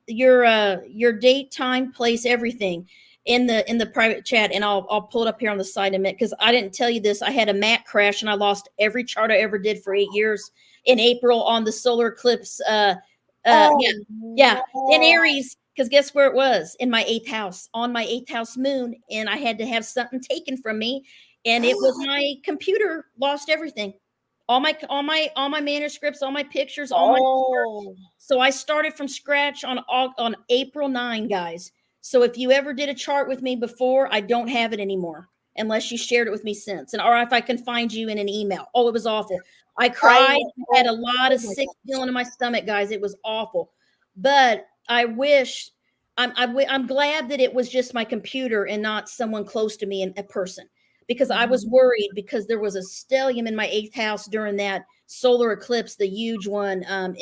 your date, time, place, everything in the private chat, and I'll pull it up here on the side in a minute, because I didn't tell you this. I had a mat crash and I lost every chart I ever did for 8 years in April on the solar eclipse. Yeah, in Aries. Because guess where it was? In my 8th house, on my 8th house moon, and I had to have something taken from me, and it was my computer. Lost everything, all my manuscripts, all my pictures, all my charts. So I started from scratch on April 9, guys. So if you ever did a chart with me before, I don't have it anymore unless you shared it with me since, and or if I can find you in an email. Oh, it was awful. I cried. I had a lot of sick feeling in my stomach, guys. It was awful. But I wish I'm glad that it was just my computer and not someone close to me in a person, because I was worried, because there was a stellium in my 8th house during that solar eclipse, the huge one on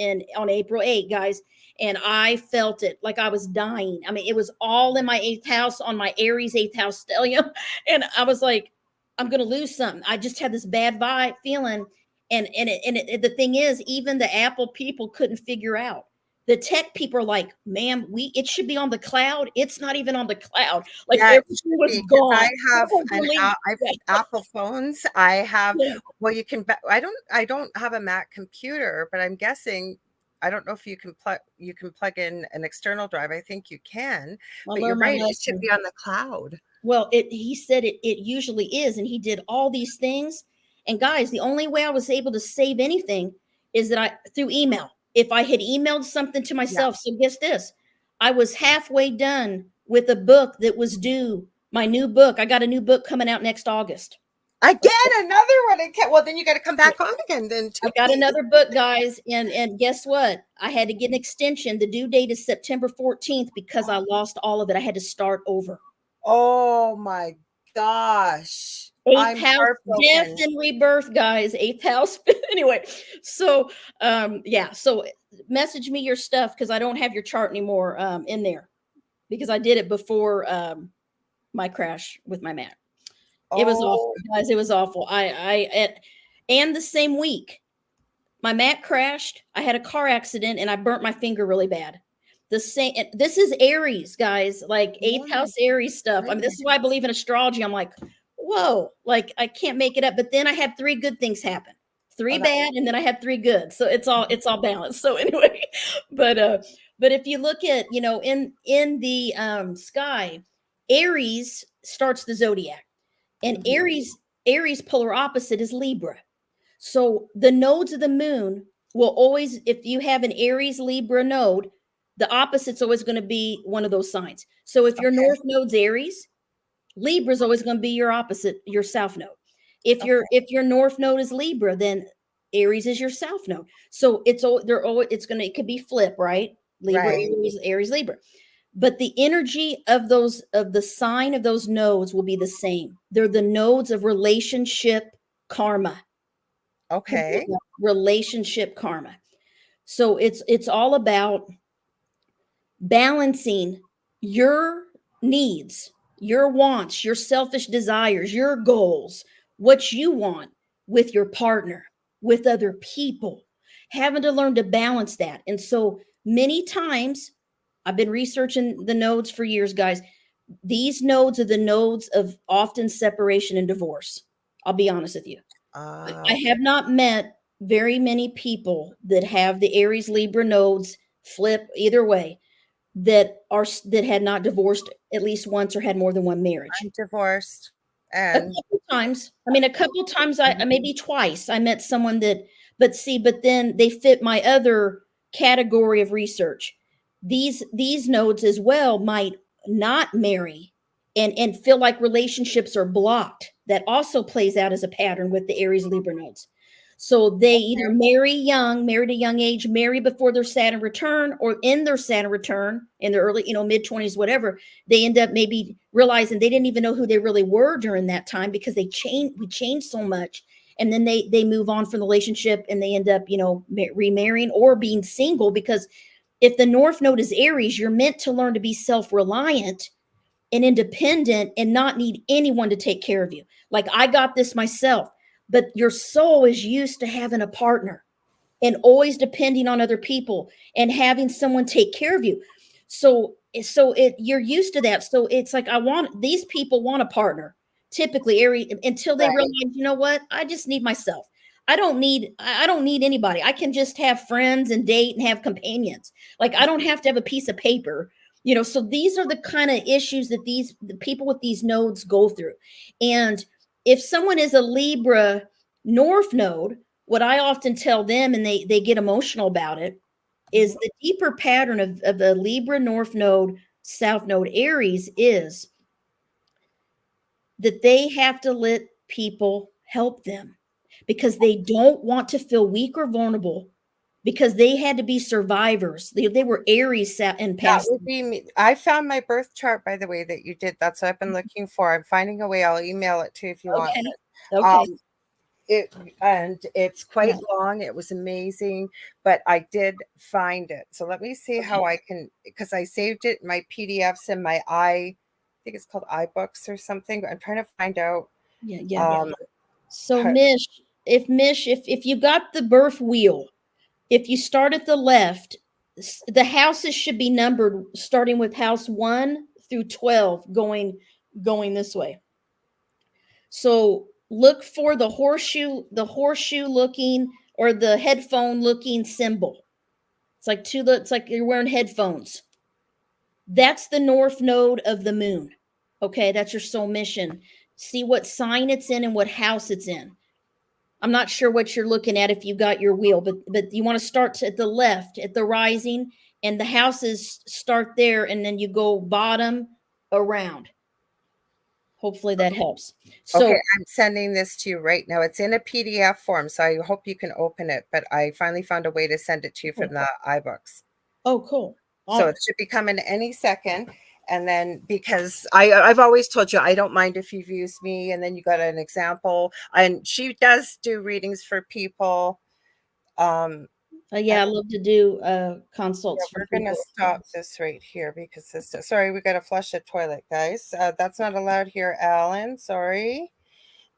April 8, guys. And I felt it like I was dying. I mean, it was all in my 8th house, on my Aries 8th house stellium. And I was like, I'm going to lose something. I just had this bad vibe feeling. The thing is, even the Apple people couldn't figure out. The tech people are like, ma'am, it should be on the cloud. It's not even on the cloud. Like, Yeah, everything was gone. I have I've Yeah. Apple phones. I have, Yeah. well, you can, I don't have a Mac computer, but I'm guessing, I don't know if you can plug in an external drive. I think you can, I but you're learned my right. It should lesson. be on the cloud. Well, he said it usually is, and he did all these things. And guys, the only way I was able to save anything is that through email. If I had emailed something to Yeah. myself, so guess this, I was halfway done with a book that was due. My new book. I got a new book coming out next August. Again, another one. Well, then you got to come back on again. Then too. I got another book, guys, and guess what? I had to get an extension. The due date is September 14th, because I lost all of it. I had to start over. Oh my gosh. 8th I'm house, death heartbroken. and rebirth, guys. 8th house. Anyway, so yeah. So message me your stuff, because I don't have your chart anymore in there, because I did it before my crash with my mat. It was awful, guys. It was awful. And the same week, my mat crashed. I had a car accident and I burnt my finger really bad. This is Aries, guys, like 8th house Aries stuff. I mean, this is why I believe in astrology. I'm like, whoa, like I can't make it up. But then I had 3 good things happen. 3 bad, and then I had 3 good. So it's all balanced. So anyway, but if you look at, in the sky, Aries starts the zodiac, and Aries polar opposite is Libra. So the nodes of the moon will always, if you have an Aries Libra node, The opposite's always going to be one of those signs. So if your Okay. north node's Aries, Libra is always going to be your opposite, your south node. Okay. If your north node is Libra, then Aries is your south node. So they're always it's gonna it could be flip, right? Libra, Right. Aries, Aries, Libra. But the energy of the sign of those nodes will be the same. They're the nodes of relationship karma. Okay. Relationship karma. So it's all about balancing your needs, your wants, your selfish desires, your goals, what you want with your partner, with other people, having to learn to balance that. And so many times, I've been researching the nodes for years, guys. These nodes are the nodes of often separation and divorce. I'll be honest with you. I Okay. have not met very many people that have the Aries Libra nodes flip either way that had not divorced at least once or had more than one marriage. I'm divorced. A And couple times. I mean, a couple times, maybe twice, I met someone that, but then they fit my other category of research. These nodes as well might not marry and feel like relationships are blocked. That also plays out as a pattern with the Aries Libra nodes. So they either marry young, married at a young age, marry before their Saturn return, or in their Saturn return in their early, mid-20s, whatever, they end up maybe realizing they didn't even know who they really were during that time because we changed so much. And then they move on from the relationship and they end up, remarrying or being single, because if the North Node is Aries, you're meant to learn to be self-reliant and independent and not need anyone to take care of you. Like I got this myself, but your soul is used to having a partner and always depending on other people and having someone take care of you. So you're used to that. So it's like these people want a partner, typically until they right. realize, you know what? I just need myself. I don't need anybody. I can just have friends and date and have companions. Like I don't have to have a piece of paper. So these are the kind of issues that the people with these nodes go through. And if someone is a Libra North node, what I often tell them, and they get emotional about it, is the deeper pattern of the Libra North Node, South Node Aries is that they have to let people help them because they don't want to feel weak or vulnerable because they had to be survivors. They were Aries and That past. would be me. I found my birth chart, by the way, that you did. That's what I've been looking for. I'm finding a way. I'll email it to you if you want. Okay. But, Okay. it's quite Yeah. long. It was amazing, but I did find it. So let me see how Okay. I can, because I saved it in my PDFs in my I think it's called iBooks or something. I'm trying to find out. Yeah. Yeah. Um, So how, If you got the birth wheel, if you start at the left, the houses should be numbered starting with house 1 through 12 going this way. So look for the horseshoe looking or the headphone looking symbol. It's like you're wearing headphones. That's the north node of the moon. Okay, that's your soul mission. See what sign it's in and what house it's in. I'm not sure what you're looking at if you got your wheel, but you want to start at the left at the rising, and the houses start there, and then you go bottom around. Hopefully that helps. okay, So, I'm sending this to you right now. It's in a PDF form, so I hope you can open it. But I finally found a way to send it to you from the iBooks. oh, cool. So it should be coming any second. And then because I've always told you I don't mind if you've used me, and then you got an example. And she does do readings for people. Yeah, I love to do Yeah, consults for we're gonna people. stop this right here because this. Sorry, we gotta flush the toilet, guys. That's not allowed here, Alan. Sorry,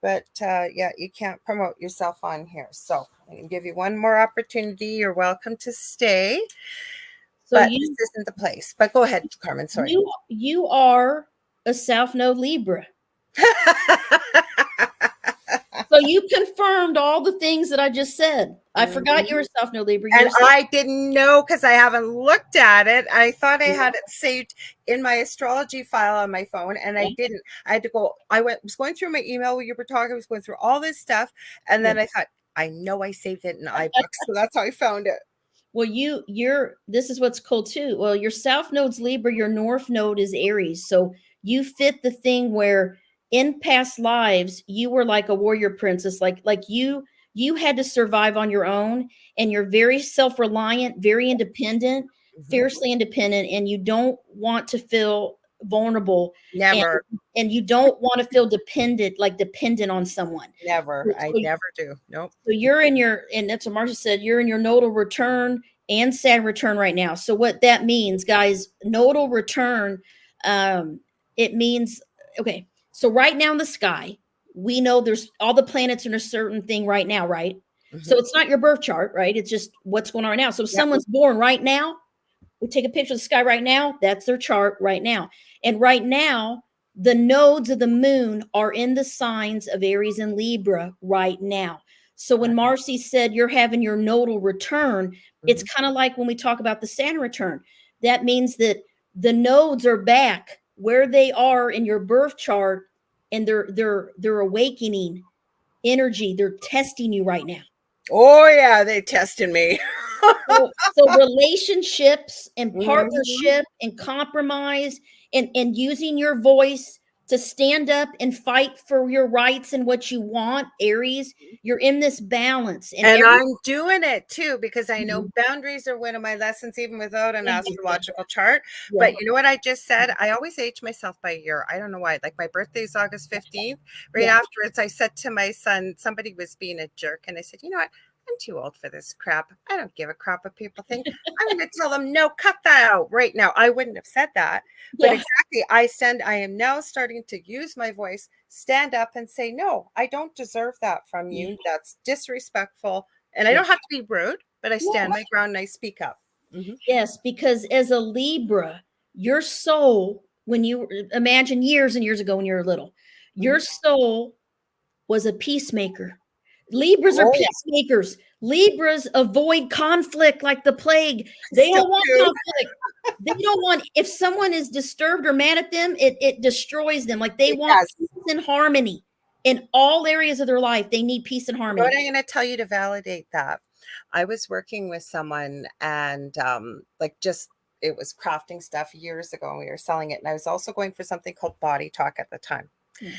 but yeah, you can't promote yourself on here. So I can give you one more opportunity. You're welcome to stay, So but this isn't the place. But go ahead, Carmen. Sorry. you are a South Node Libra. So you confirmed all the things that I just said. I forgot you were South Node Libra. And I didn't know because I haven't looked at it. I thought I had it saved in my astrology file on my phone, and I didn't. I had to go. Was going through my email when you were talking. I was going through all this stuff, and then I thought, I know I saved it in iBooks, so that's how I found it. Well, this is what's cool too. Well, your south node's Libra, your north node is Aries. So you fit the thing where in past lives you were like a warrior princess, like you had to survive on your own, and you're very self-reliant, very independent, Mhm. fiercely independent, and you don't want to feel vulnerable, and Never, and you don't want to feel dependent on someone. never. I So never do. Nope. so you're in your, and that's what Marcia said, you're in your nodal return and Saturn return right now. So what that means, guys, nodal return, it means, okay, so right now in the sky, we know there's all the planets in a certain thing right now, right? So Mhm. it's not your birth chart, right? It's just what's going on right now. So if Yep. someone's born right now, we take a picture of the sky right now, that's their chart right now. And right now, the nodes of the moon are in the signs of Aries and Libra right now. So when Marcy said you're having your nodal return, it's Mhm. kind of like when we talk about the Saturn return. That means that the nodes are back where they are in your birth chart, and they're awakening energy. They're testing you right now. Oh yeah, they tested me. So relationships and Mhm. partnership and compromise, and using your voice to stand up and fight for your rights and what you want, Aries, you're in this balance and And every I'm doing it too because I know Mhm. boundaries are one of my lessons, even without an Yeah, yeah, astrological chart. yeah, But you know what I just said? I always age myself by a year. I don't know why. Like my birthday is August 15th. Right yeah. afterwards, I said to my son, somebody was being a jerk. And I said, you know what? I'm too old for this crap. I don't give a crap what people think. I'm going to tell them, no, cut that out right now. I wouldn't have said that. But Yeah. exactly, I am now starting to use my voice, stand up and say, no, I don't deserve that from Yeah. you. That's disrespectful. And I Yeah. don't have to be rude, but I stand Yes. my ground and I speak up. Mhm. Yes, because as a Libra, your soul, when you imagine years and years ago when you were little, your Mhm. soul was a peacemaker. Libras are Oh, yeah. peacemakers. Libras avoid conflict like the plague. I They still don't want do. conflict. They don't want, if someone is disturbed or mad at them, it destroys them. Like they want Yes. peace and harmony in all areas of their life. They need peace and You know what harmony. I'm going to tell you to validate that? I was working with someone and like just it was crafting stuff years ago and we were selling it. And I was also going for something called body talk at the time. Yeah.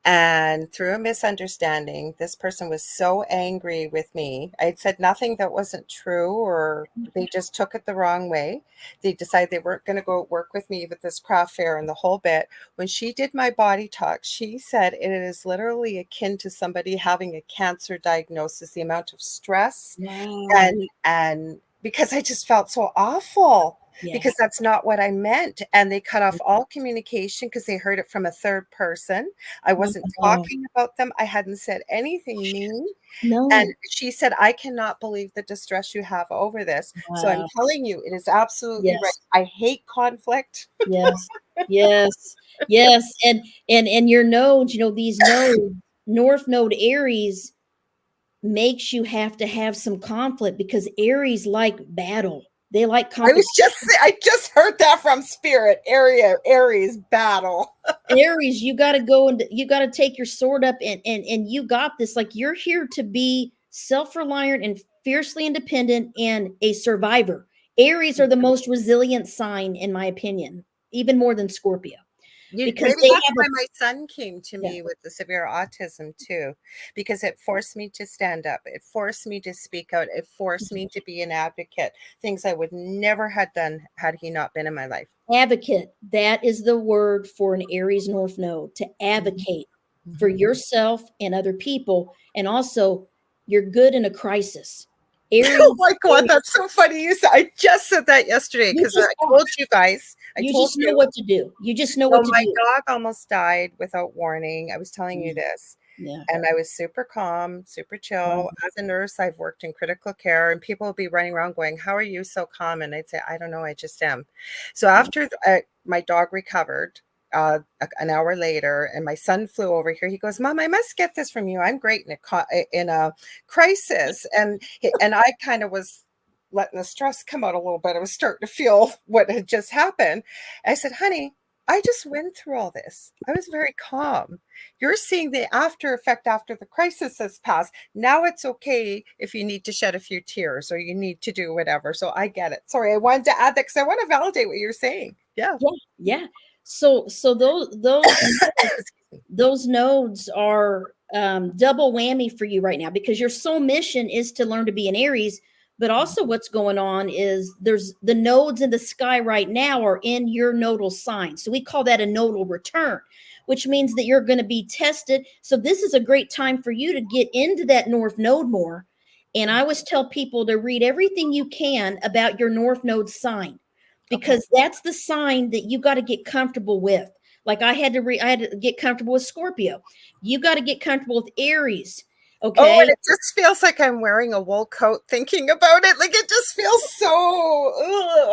And through a misunderstanding, this person was so angry with me. I had said nothing that wasn't true, or they just took it the wrong way. They decided they weren't going to go work with me with this craft fair and the whole bit. When she did my body talk, she said it is literally akin to somebody having a cancer diagnosis, the amount of stress Wow. and because I just felt so awful Yeah. because that's not what I meant. And they cut off all communication because they heard it from a third person. I wasn't Wow. talking about them. I hadn't said anything mean. And No. she said, I cannot believe the distress you have over this. So I'm Wow. telling you, it is absolutely right. Yes. I hate conflict. Yes. Yes. Yes. And your nodes, these nodes, North Node Aries makes you have to have some conflict because Aries like battle. They like competition. I just heard that from spirit area, Aries battle. Aries, you got to go and you got to take your sword up, and you got this. Like you're here to be self-reliant and fiercely independent and a survivor. Aries are the most resilient sign in my opinion, even more than Scorpio, because Maybe they that's have a why my son came to yeah. me with the severe autism too, because it forced me to stand up. It forced me to speak out. It forced me to be an advocate, things I would never have done had he not been in my life. Advocate, that is the word for an Aries North Node, to Mhm, advocate for mhm. yourself and other people. And also, you're good in a crisis. Oh my God, Aries, that's so funny. You said I just said that yesterday you because just I are. told you guys. I You told just know you. what to do. You just know So what to my do. dog almost died without warning. I was telling you Yeah. this. Yeah. And I was super calm, super Wow. chill. As a nurse, I've worked in critical care, and people would be running around going, how are you so calm? And I'd say, I don't know, I just am. So after my dog recovered, an hour later, and my son flew over here. He goes, Mom, I must get this from you. I'm great in a crisis, and I kind of was letting the stress come out a little bit. I was starting to feel what had just happened. I said, honey, I just went through all this. I was very calm. You're seeing the after effect after the crisis has passed. Now it's okay if you need to shed a few tears or you need to do whatever. So I get it. Sorry, I wanted to add that because I want to validate what you're saying. Yeah. Yeah, yeah. So those nodes are double whammy for you right now because your soul mission is to learn to be an Aries. But also, what's going on is there's the nodes in the sky right now are in your nodal sign. So we call that a nodal return, which means that you're going to be tested. So this is a great time for you to get into that North Node more. And I always tell people to read everything you can about your North Node sign Okay. because that's the sign that you got to get comfortable with. Like I had to get comfortable with Scorpio. You got to get comfortable with Aries. Oh, and Okay. it just feels like I'm wearing a wool coat thinking about it. Like it just feels so.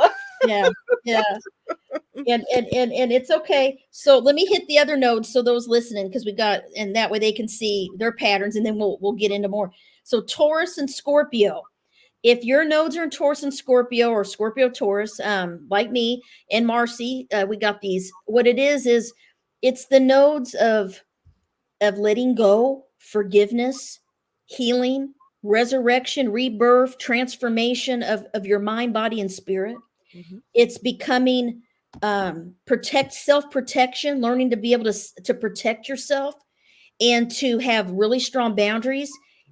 Ugh. Yeah. Yeah. And it's okay. So let me hit the other nodes so those listening, because we got, and that way they can see their patterns, and then we'll get into more. So Taurus and Scorpio. If your nodes are in Taurus and Scorpio, or Scorpio Taurus, like me and Marcy, we got these. What it is it's the nodes of letting go, forgiveness, healing, resurrection, rebirth, transformation of your mind, body, and spirit. Mhm. It's becoming self-protection, learning to be able to protect yourself and to have really strong boundaries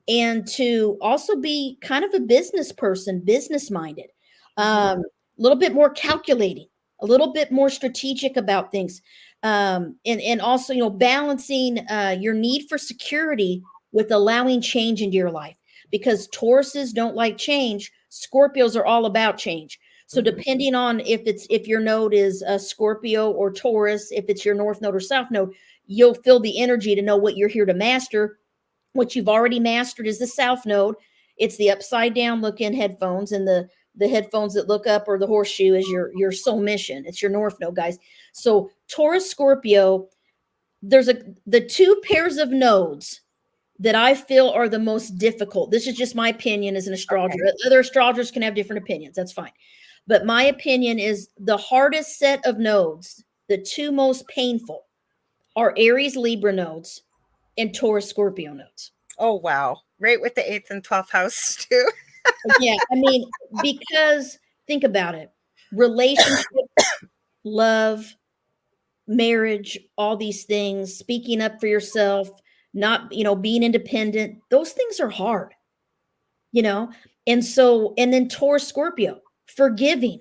and to also be kind of a business person, business minded, Mhm. a little bit more calculating, a little bit more strategic about things, and also balancing your need for security with allowing change into your life, because Tauruses don't like change. Scorpios are all about change. So Mhm. depending on if your node is a Scorpio or Taurus, if it's your north node or south node, you'll feel the energy to know what you're here to master. What you've already mastered is the south node. It's the upside down look in headphones, and the headphones that look up, or the horseshoe, is your soul mission. It's your north node, guys. So Taurus, Scorpio, there's the two pairs of nodes that I feel are the most difficult. This is just my opinion as an astrologer. Okay. Other astrologers can have different opinions. That's fine. But my opinion is the hardest set of nodes, the two most painful, are Aries Libra nodes and Taurus Scorpio nodes. Oh, wow. Right with the eighth and 12th house, too. Yeah, I mean, because think about it. Relationship, love, marriage, all these things, speaking up for yourself, not, being independent, those things are hard, you know? And then Taurus Scorpio, forgiving,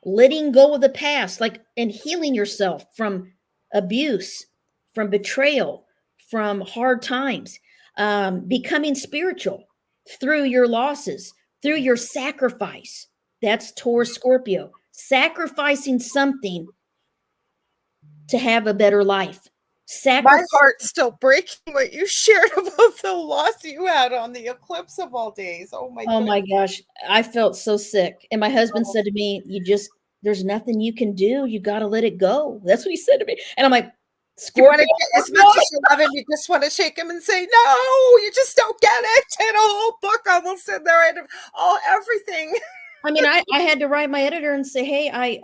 letting go of the past, like, and healing yourself from abuse, from betrayal, from hard times, becoming spiritual through your losses, through your sacrifice. That's Taurus Scorpio, sacrificing something to have a better life. My Sacrifice. heart's still breaking what you shared about the loss you had on the eclipse of all days. Oh, my Oh goodness. my gosh, I felt so sick. And my husband said to me, there's nothing you can do. You got to let it go. That's what he said to me. And I'm like, You want Scorpio, to, as much as you love him, you just want to shake him and say, no, you just don't get it. And a whole book almost in there and all everything. I mean, I had to write my editor and say, hey, I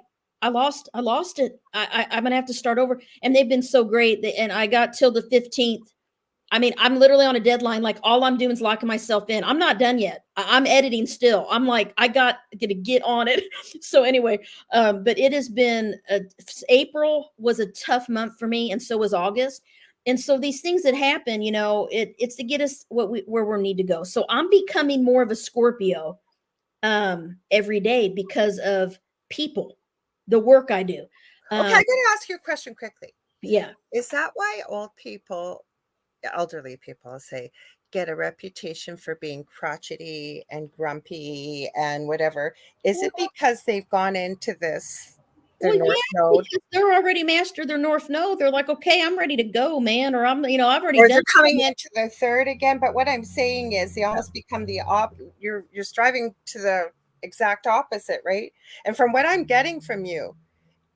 lost it. I'm gonna have to start over. And they've been so great. And I got till the 15th. I mean, I'm literally on a deadline. Like, all I'm doing is locking myself in. I'm not done yet. I'm editing still. I'm like, I got to get on it. So anyway, but it has been April was a tough month for me, and so was August. And so these things that happen, it's to get us where we need to go. So I'm becoming more of a Scorpio every day because of people, the work I do. Okay, I got Um, to ask you a question quickly. yeah. Is that why old people, elderly people, say, get a reputation for being crotchety and grumpy and whatever? Is it because they've gone into their Well, North yeah, Node, because they're already mastered their North Node. They're like, okay, I'm ready to go, man, or I've already or done. they're coming into their third again? But what I'm saying is they almost become you're striving to the exact opposite, right? And from what I'm getting from you,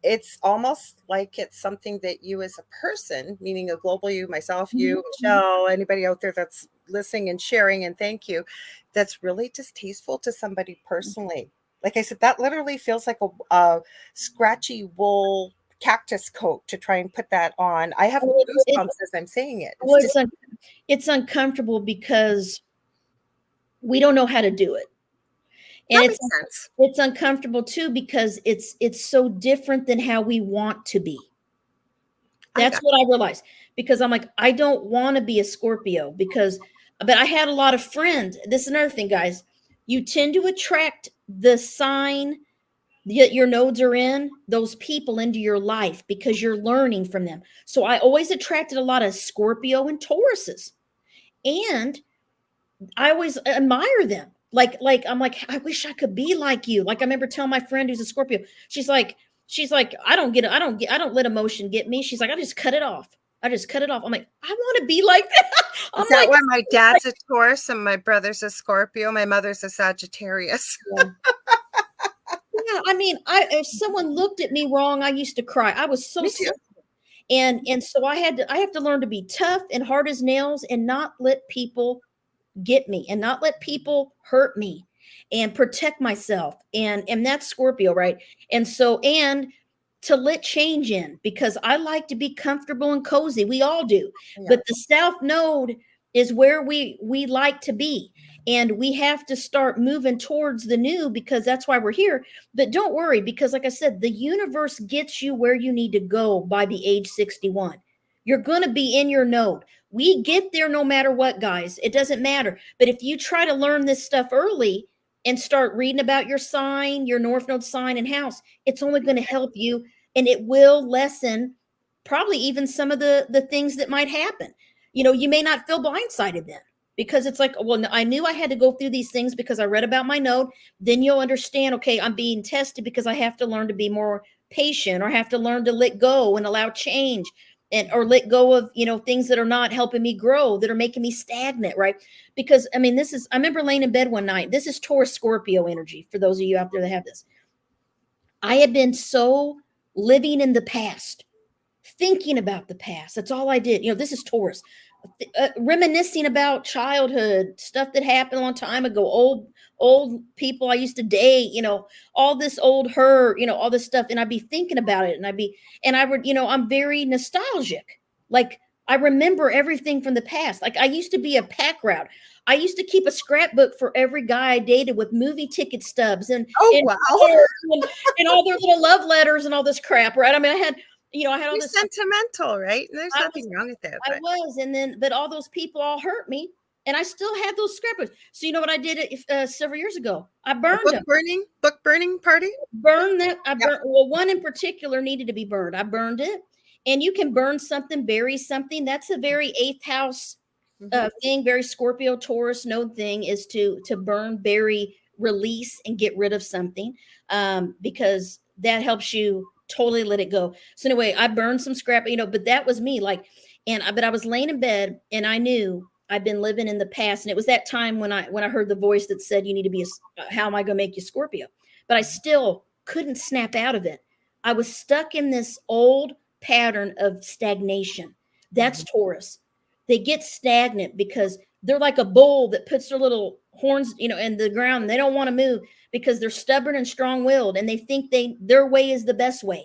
it's almost like it's something that you as a person, meaning a global you, myself, you, Mhm. Michelle, anybody out there that's listening and sharing, and thank you, that's really distasteful to somebody personally. Like I said, that literally feels like a scratchy wool cactus coat to try and put that on. I have Well, goosebumps as I'm saying it. It's well, just it's uncomfortable because we don't know how to do it. And that makes sense. it's uncomfortable too because it's so different than how we want to be. I That's got what I realized because I'm like, I don't want to be a Scorpio but I had a lot of friends. This is another thing, guys. You tend to attract the sign that your nodes are in, those people into your life because you're learning from them. So I always attracted a lot of Scorpio and Tauruses. And I always admire them. Like I'm like, I wish I could be like you. Like I remember telling my friend who's a Scorpio, she's like, I don't let emotion get me. She's like, I just cut it off. I just cut it off. I'm like, I want to be like that. Is I'm that like, why my dad's a Taurus and my brother's a Scorpio? My mother's a Sagittarius. yeah. Yeah, I mean, if someone looked at me wrong, I used to cry. I was so Me too. sensitive. And so I have to learn to be tough and hard as nails and not let people get me and not let people hurt me and protect myself. And that's Scorpio, right? And so and to let change in because I like to be comfortable and cozy. We all do. Yeah. But the South Node is where we like to be. And we have to start moving towards the new because that's why we're here. But don't worry, because like I said, the universe gets you where you need to go by the age 61. You're going to be in your node. We get there no matter what, guys. It doesn't matter. But if you try to learn this stuff early and start reading about your sign, your North Node sign and house, it's only going to help you and it will lessen probably even some of the things that might happen. You know, you may not feel blindsided then because it's like, well, I knew I had to go through these things because I read about my node. Then you'll understand, okay, I'm being tested because I have to learn to be more patient or have to learn to let go and allow change and or let go of things that are not helping me grow, that are making me stagnant, right? Because I mean, I remember laying in bed one night. This is Taurus Scorpio energy for those of you out there that have this. I had been so living in the past, thinking about the past. That's all I did. This is Taurus. Reminiscing about childhood stuff that happened a long time ago, old people I used to date, all this old her, all this stuff. And I'd be thinking about it and I would, I'm very nostalgic. Like I remember everything from the past. Like I used to be a pack rat. I used to keep a scrapbook for every guy I dated with movie ticket stubs and Oh, and, wow. and all their little love letters and all this crap, right? I mean, I had all You're this. sentimental, right? And there's I nothing wrong with that. I But was, and then, but all those people all hurt me, and I still had those scrapbooks. So you know what I did several years ago? I a burned them. book burning party? Burn that. I Yeah. burned. Well, one in particular needed to be burned. I burned it, and you can burn something, bury something. That's a very eighth house thing, very Scorpio, Taurus node thing is to burn, bury, release, and get rid of something, because that helps you totally let it go. So anyway, I burned some scrap, but that was me, like, but I was laying in bed and I knew I'd been living in the past, and it was that time when I heard the voice that said, "You need to be how am I going to make you Scorpio?" But I still couldn't snap out of it. I was stuck in this old pattern of stagnation. That's Taurus. They get stagnant because they're like a bull that puts their little horns, in the ground. And they don't want to move because they're stubborn and strong-willed, and they think their way is the best way.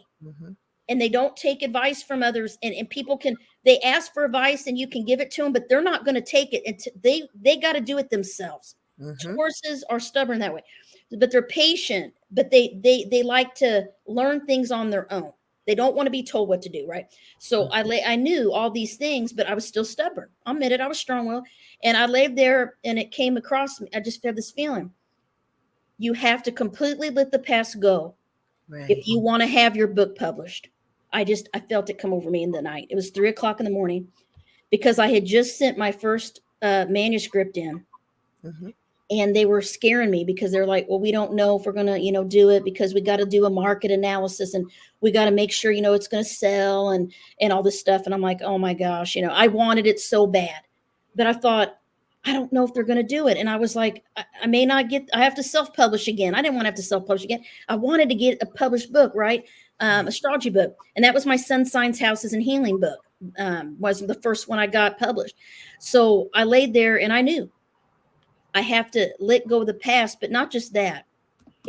And they don't take advice from others. And people they ask for advice and you can give it to them, but they're not going to take it. And they got to do it themselves. Tauruses are stubborn that way, but they're patient. But they like to learn things on their own. They don't want to be told what to do, right? So I knew all these things, but I was still stubborn. I admit it. I was strong-willed, and I laid there, and it came across me. I just had this feeling: you have to completely let the past go if you want to have your book published. I felt it come over me in the night. It was 3:00 in the morning because I had just sent my first manuscript in. And they were scaring me because they're like, well, we don't know if we're going to, do it because we got to do a market analysis and we got to make sure, it's going to sell and all this stuff. And I'm like, oh my gosh, I wanted it so bad, but I thought, I don't know if they're going to do it. And I was like, I may not I have to self-publish again. I didn't want to have to self-publish again. I wanted to get a published book, right? Astrology book. And that was my Sun Signs, Houses, and Healing book. Was the first one I got published. So I laid there and I knew I have to let go of the past, but not just that,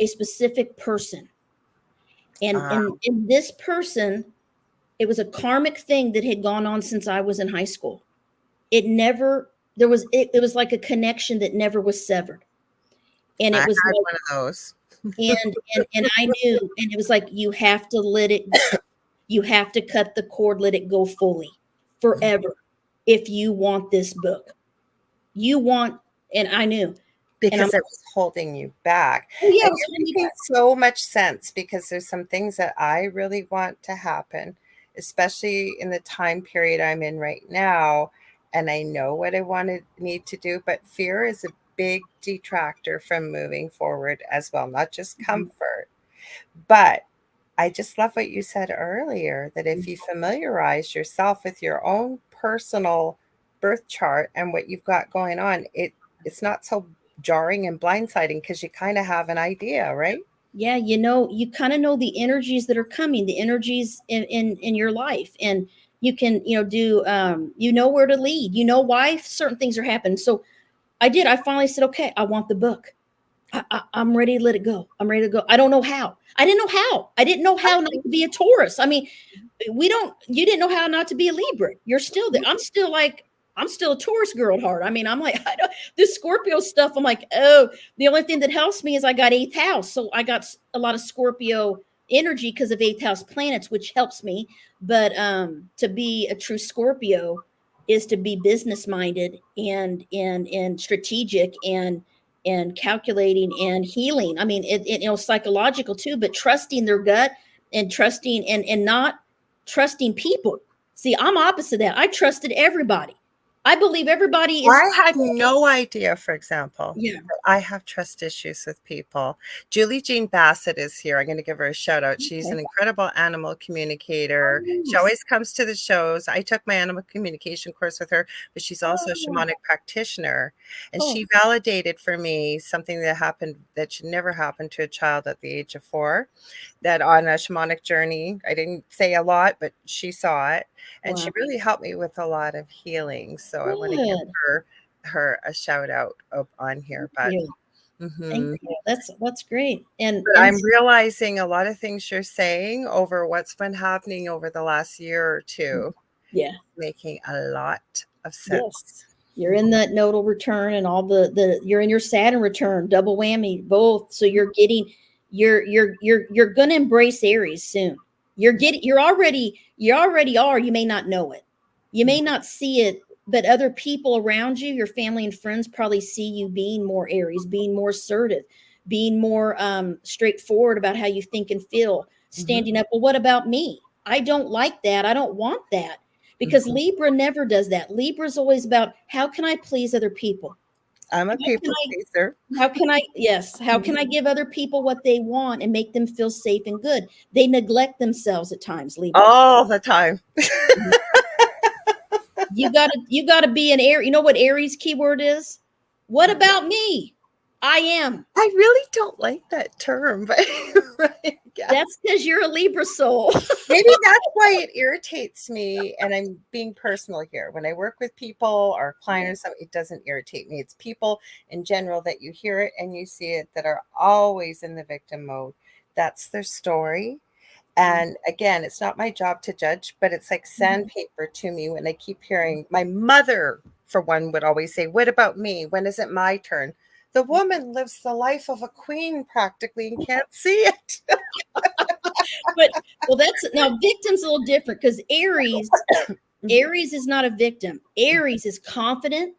a specific person. And this person It was a karmic thing that had gone on since I was in high school. It never there was it was like a connection that never was severed. And I it had was like one of those. and I knew, and it was like you have to let it, you have to cut the cord, let it go fully forever if you want this book. You want, and I knew, and I'm Because it was holding you back. oh yeah, And it was you're holding me making back. so much sense because there's some things that I really want to happen, especially in the time period I'm in right now. And I know what I want to need to do, but fear is a big detractor from moving forward as well, not just Mhm. comfort. But I just love what you said earlier that if you familiarize yourself with your own personal birth chart and what you've got going on, it's not so jarring and blindsiding because you kind of have an idea, right? Yeah, you know, you kind of know the energies that are coming, the energies in your life, and you can, you know, do you know where to lead, you know why certain things are happening. So I did. I finally said, okay, I want the book. I'm ready to let it go. I'm ready to go. I don't know how. I didn't know how. I didn't know how not to be a Taurus. I mean, we don't, you didn't know how not to be a Libra. You're still there. I'm still like, I'm still a Taurus girl at heart. I mean, I'm like, I don't, this Scorpio stuff, I'm like, oh, the only thing that helps me is I got eighth house. So I got a lot of Scorpio energy because of eighth house planets, which helps me. But to be a true Scorpio is to be business minded and strategic and calculating and healing. I mean, it you know, psychological too, but trusting their gut and trusting and not trusting people. See, I'm opposite of that. I trusted everybody. I believe everybody is I had no idea, for example, yeah. that I have trust issues with people. Julie Jean Bassett is here. I'm going to give her a shout out. She's Okay. an incredible animal Oh, communicator. She nice. always comes to the shows. I took my animal communication course with her, but she's also a Oh, shamanic practitioner. And oh, she validated for me something that happened that should never happen to a child at the age of 4, that on a shamanic journey, I didn't say a lot, but she saw it, and she wow. really helped me with a lot of healing. So I want to give Good. her a shout out on Thank here. But you. Thank mhm. you. That's great. But And I'm realizing a lot of things you're saying over what's been happening over the last year or two, yeah. making a lot of Yes. sense. You're in that nodal return and all the you're in your Saturn return, double whammy, both. So you're getting you're gonna embrace Aries soon. You already are, you may not know it. You may not see it, but other people around you, your family and friends probably see you being more Aries, being more assertive, being more straightforward about how you think and feel, Mhm, standing up. Well, what about me? I don't like that. I don't want that because mhm. Libra never does that. Libra is always about how can I please other people? I'm a How can people I pleaser. how can I yes, how can I give other people what they want and make them feel safe and good? They neglect themselves at times, Libra. All the time. You gotta be an Aries. You know what Aries keyword is? What about me? I am. I really don't like that term, but right, yeah. That's because you're a Libra soul. Maybe that's why it irritates me, and I'm being personal here. When I work with people or Yeah. clients or something, it doesn't irritate me. It's people in general that you hear it and you see it that are always in the victim mode. That's their story. And again, it's not my job to judge, but it's like Mhm. sandpaper to me when I keep hearing my mother, for one, would always say, "What about me? When is it my turn?" The woman lives the life of a queen practically and can't see it. But well, that's now victim's a little different because Aries is not a victim. Aries is confident,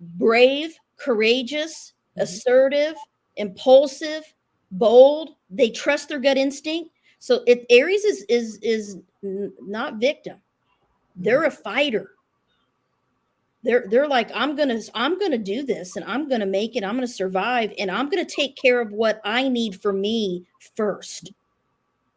brave, courageous, Mhm, assertive, impulsive, bold. They trust their gut instinct. So Aries is not victim. mhm, They're a fighter. They're like I'm gonna do this and I'm gonna make it. I'm gonna survive and I'm gonna take care of what I need for me first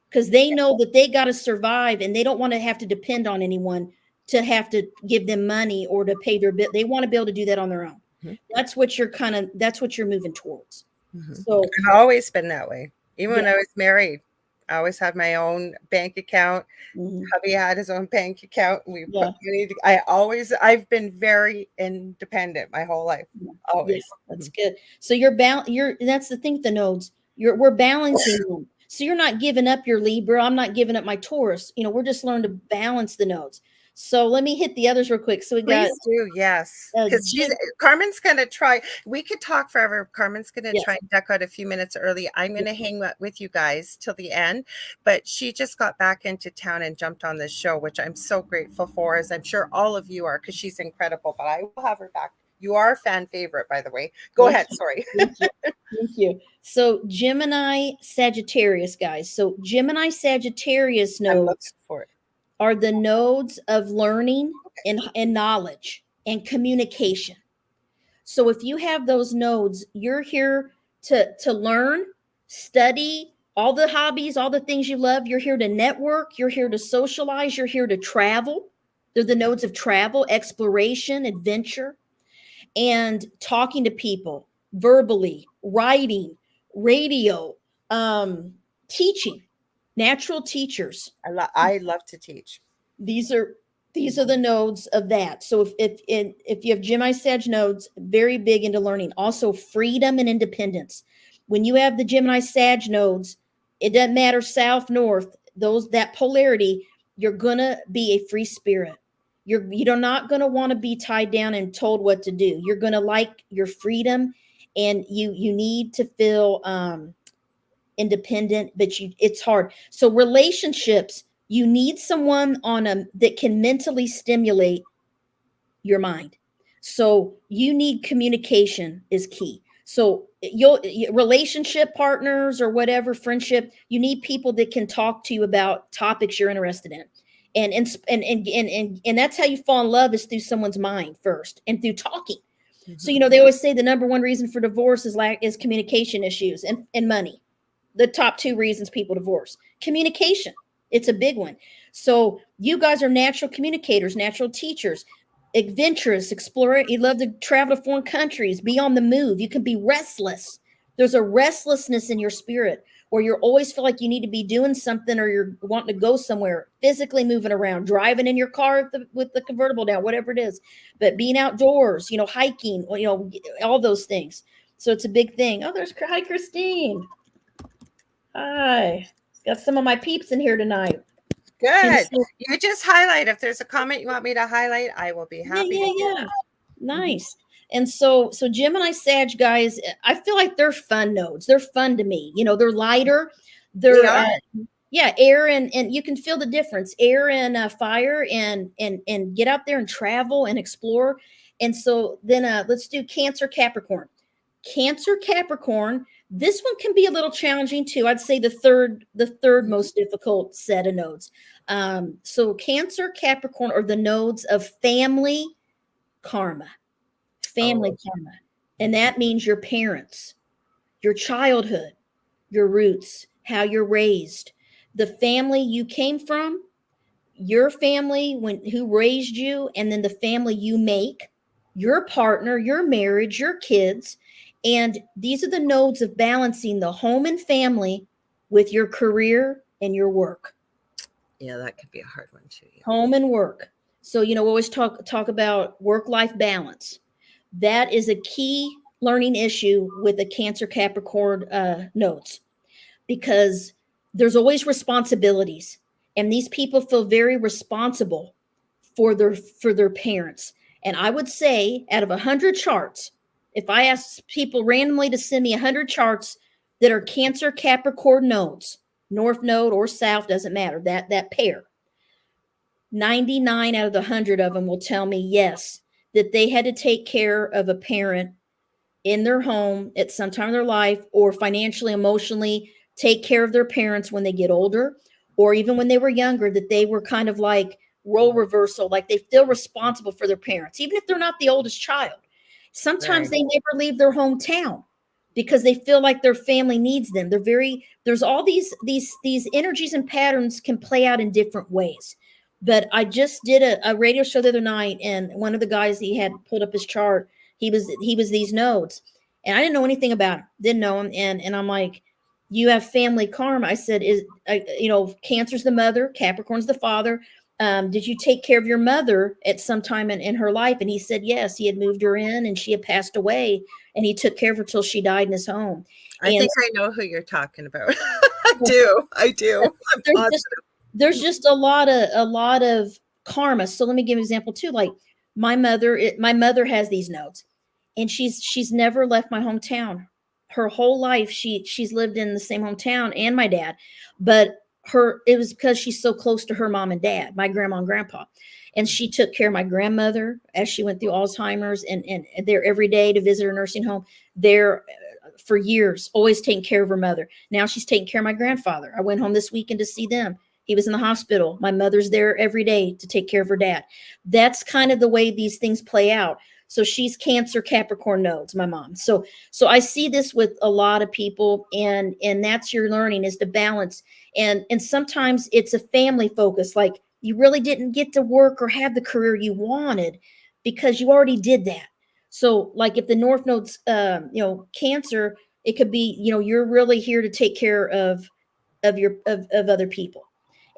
because they know that they got to survive and they don't want to have to depend on anyone to have to give them money or to pay their bill. They want to be able to do that on their own. mhm, That's what you're moving towards. mhm. So I've always been that way. Even yeah. when I was married, I always had my own bank account. Mhm. Hubby had his own bank account. We put Yeah. money. I've been very independent my whole life. Yeah, Always. that's good. So you're that's the thing with the nodes. We're balancing them. So you're not giving up your Libra. I'm not giving up my Taurus. We're just learning to balance the nodes. So let me hit the others real quick. So we got Please do, yes. Because Carmen's going to try. We could talk forever. Carmen's going to try and duck out a few minutes early. I'm going to hang with you guys till the end. But she just got back into town and jumped on this show, which I'm so grateful for, as I'm sure all of you are, because she's incredible. But I will have her back. You are a fan favorite, by the way. Go ahead. Sorry. Thank you. Thank you. So Gemini, Sagittarius, guys. So Gemini, Sagittarius nodes are the nodes of learning and knowledge and communication. So if you have those nodes, you're here to learn, study, all the hobbies, all the things you love. You're here to network. You're here to socialize. You're here to travel. They're the nodes of travel, exploration, adventure, and talking to people verbally, writing, radio, teaching, natural teachers. I love to teach. These are the nodes of that. So if you have Gemini Sag nodes, very big into learning. Also freedom and independence. When you have the Gemini Sag nodes, it doesn't matter south, north, that polarity, you're gonna be a free spirit. You're not gonna want to be tied down and told what to do. You're gonna like your freedom, and you need to feel independent, but it's hard. So relationships, you need someone that can mentally stimulate your mind. So you need communication is key. So relationship partners or whatever, friendship, you need people that can talk to you about topics you're interested in. And that's how you fall in love, is through someone's mind first and through talking. Mm-hmm. So, they always say the number one reason for divorce is communication issues and money. The top two reasons people divorce. Communication. It's a big one. So you guys are natural communicators, natural teachers, adventurous, explorer. You love to travel to foreign countries, be on the move. You can be restless. There's a restlessness in your spirit where you always feel like you need to be doing something, or you're wanting to go somewhere, physically moving around, driving in your car with the convertible down, whatever it is. But being outdoors, hiking, all those things. So it's a big thing. Oh, hi, Christine. Hi. Got some of my peeps in here tonight. Good. You just highlight. If there's a comment you want me to highlight, I will be happy to do that. Nice. And so Gemini Sag guys, I feel like they're fun nodes. They're fun to me. They're lighter. They're air and you can feel the difference. Air and fire and get out there and travel and explore. And so then let's do Cancer Capricorn. Cancer Capricorn, this one can be a little challenging too. I'd say the third most difficult set of nodes. So Cancer Capricorn are the nodes of family karma. Family karma. And that means your parents, your childhood, your roots, how you're raised, the family you came from, your family who raised you, and then the family you make, your partner, your marriage, your kids. And these are the nodes of balancing the home and family with your career and your work. Yeah, that could be a hard one too. Yeah. Home and work. So, we always talk about work-life balance. That is a key learning issue with the Cancer Capricorn nodes, because there's always responsibilities, and these people feel very responsible for their parents. And I would say, out of 100 charts, if I ask people randomly to send me 100 charts that are Cancer Capricorn nodes, North Node or South, doesn't matter, that pair, 99 out of the 100 of them will tell me yes, that they had to take care of a parent in their home at some time in their life, or financially, emotionally take care of their parents when they get older, or even when they were younger, that they were kind of like role reversal, like they feel responsible for their parents, even if they're not the oldest child. Sometimes they never leave their hometown because they feel like their family needs them. There's all these energies and patterns can play out in different ways. But I just did a radio show the other night, and one of the guys, he had put up his chart. He was these nodes, and I didn't know anything about him, didn't know him. And I'm like, you have family karma. I said, Cancer's the mother, Capricorn's the father. Did you take care of your mother at some time in her life? And he said, yes, he had moved her in and she had passed away and he took care of her till she died in his home. I And think I know who you're talking about. I do. I'm there's positive. just, there's just a lot of karma. So let me give an example too. Like my mother has these notes and she's never left my hometown. Her whole life she's lived in the same hometown and my dad, but it was because she's so close to her mom and dad, my grandma and grandpa. And she took care of my grandmother as she went through Alzheimer's and there every day to visit her nursing home. There for years, always taking care of her mother. Now she's taking care of my grandfather. I went home this weekend to see them. He was in the hospital. My mother's there every day to take care of her dad. That's kind of the way these things play out. So she's Cancer Capricorn nodes, my mom. So I see this with a lot of people, and that's your learning is to balance. And sometimes it's a family focus, like you really didn't get to work or have the career you wanted because you already did that. So like if the North Node's Cancer, it could be, you're really here to take care of other people.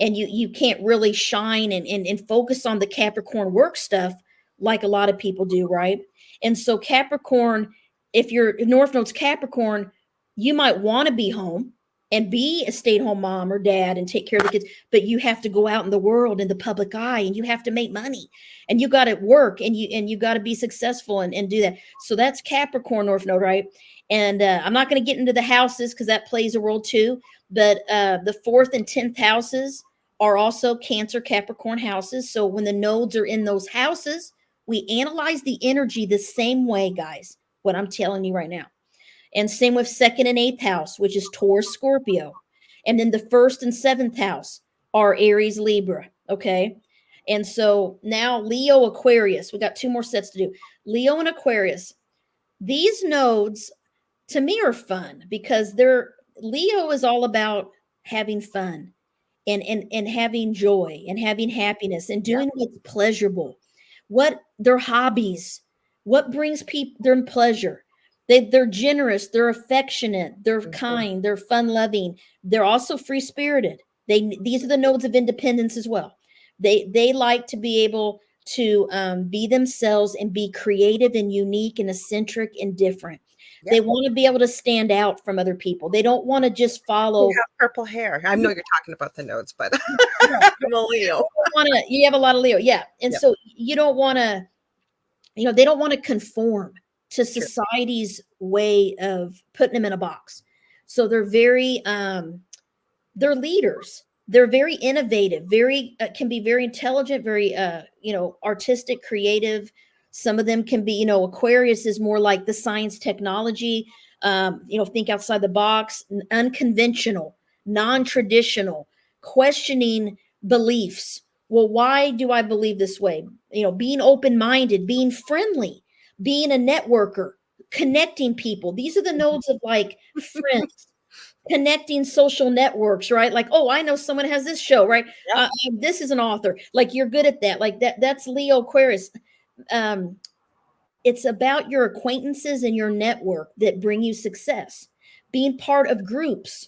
And you can't really shine and focus on the Capricorn work stuff like a lot of people do, right? And so Capricorn, if your North Node's Capricorn, you might want to be home and be a stay-at-home mom or dad and take care of the kids, but you have to go out in the world in the public eye and you have to make money and you got to work and you got to be successful and do that. So that's Capricorn North Node, right? And I'm not going to get into the houses because that plays a role too. But the 4th and 10th houses are also Cancer Capricorn houses. So when the nodes are in those houses, we analyze the energy the same way, guys, what I'm telling you right now. And same with 2nd and 8th house, which is Taurus, Scorpio. And then the 1st and 7th house are Aries, Libra. Okay. And so now Leo, Aquarius, we got 2 more sets to do. Leo and Aquarius. These nodes to me are fun because Leo is all about having fun and having joy and having happiness and doing what's pleasurable, what their hobbies, what brings people their pleasure. They're generous, they're affectionate, they're kind, they're fun loving, they're also free spirited. These are the nodes of independence as well. They like to be able to be themselves and be creative and unique and eccentric and different. They want to be able to stand out from other people. They don't want to just follow. You have purple hair. I know you're talking about the nodes, but I'm a Leo. You have a lot of Leo. Yeah. And so you don't want to, they don't want to conform to society's way of putting them in a box. So they're very, they're leaders. They're very innovative, can be very intelligent, very, artistic, creative. Some of them can be, Aquarius is more like the science technology, think outside the box, unconventional, non-traditional, questioning beliefs. Well, why do I believe this way? Being open-minded, being friendly, being a networker, connecting people. These are the nodes of like friends. Connecting social networks, right? Like, oh, I know someone has this show, right? This is an author. Like, you're good at that. Like that's Leo Aquarius. It's about your acquaintances and your network that bring you success. Being part of groups,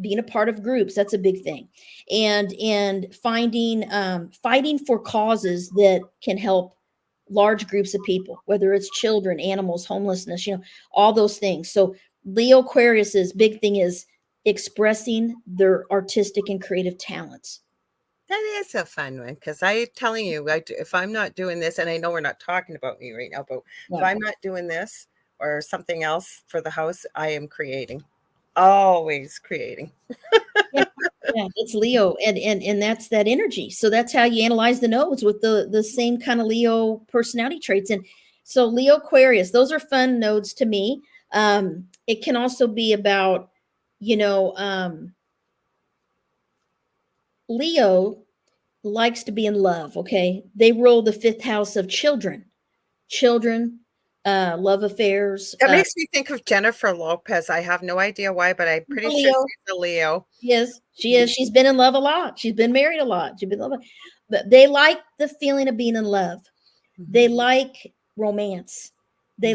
being a part of groups, that's a big thing. And fighting for causes that can help large groups of people, whether it's children, animals, homelessness, all those things. So Leo Aquarius's big thing is expressing their artistic and creative talents. That is a fun one because I'm telling you, if I'm not doing this, and I know we're not talking about me right now, but if I'm not doing this or something else for the house, I am creating, always creating. Yeah, it's Leo, and that's that energy. So that's how you analyze the nodes with the same kind of Leo personality traits. And so Leo Aquarius, those are fun nodes to me. It can also be about, Leo likes to be in love. Okay, they rule the 5th house of children, love affairs. That makes me think of Jennifer Lopez. I have no idea why, but I'm pretty sure she's a Leo. Yes, she is. She's been in love a lot. She's been married a lot. She's been in love. But they like the feeling of being in love. They like romance. They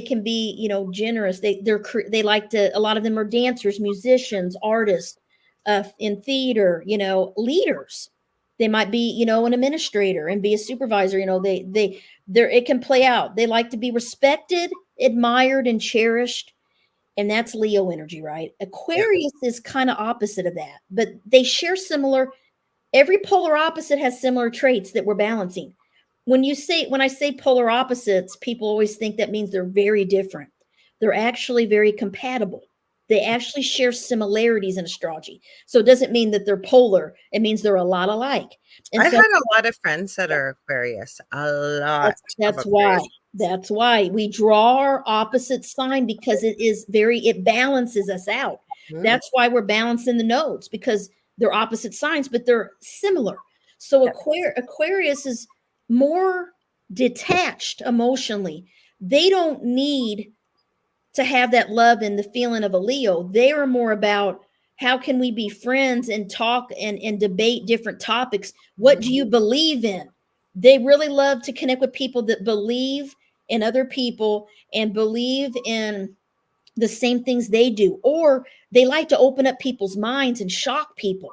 can be, generous. They like to, a lot of them are dancers, musicians, artists, in theater, leaders. They might be, an administrator and be a supervisor. They're, it can play out. They like to be respected, admired, and cherished. And that's Leo energy, right? Yeah. Aquarius is kind of opposite of that, but they share similar. Every polar opposite has similar traits that we're balancing. When I say polar opposites, people always think that means they're very different. They're actually very compatible. They actually share similarities in astrology. So it doesn't mean that they're polar. It means they're a lot alike. In I've fact, had a lot of friends that are Aquarius, a lot of that's why. Aquarius. That's why we draw our opposite sign, because it balances us out. Mhm. That's why we're balancing the nodes, because they're opposite signs, but they're similar. So Yeah. Aquarius is more detached emotionally. They don't need to have that love and the feeling of a Leo. They are more about, how can we be friends and talk and debate different topics? What Mhm. do you believe in? They really love to connect with people that believe in other people and believe in the same things they do. Or they like to open up people's minds and shock people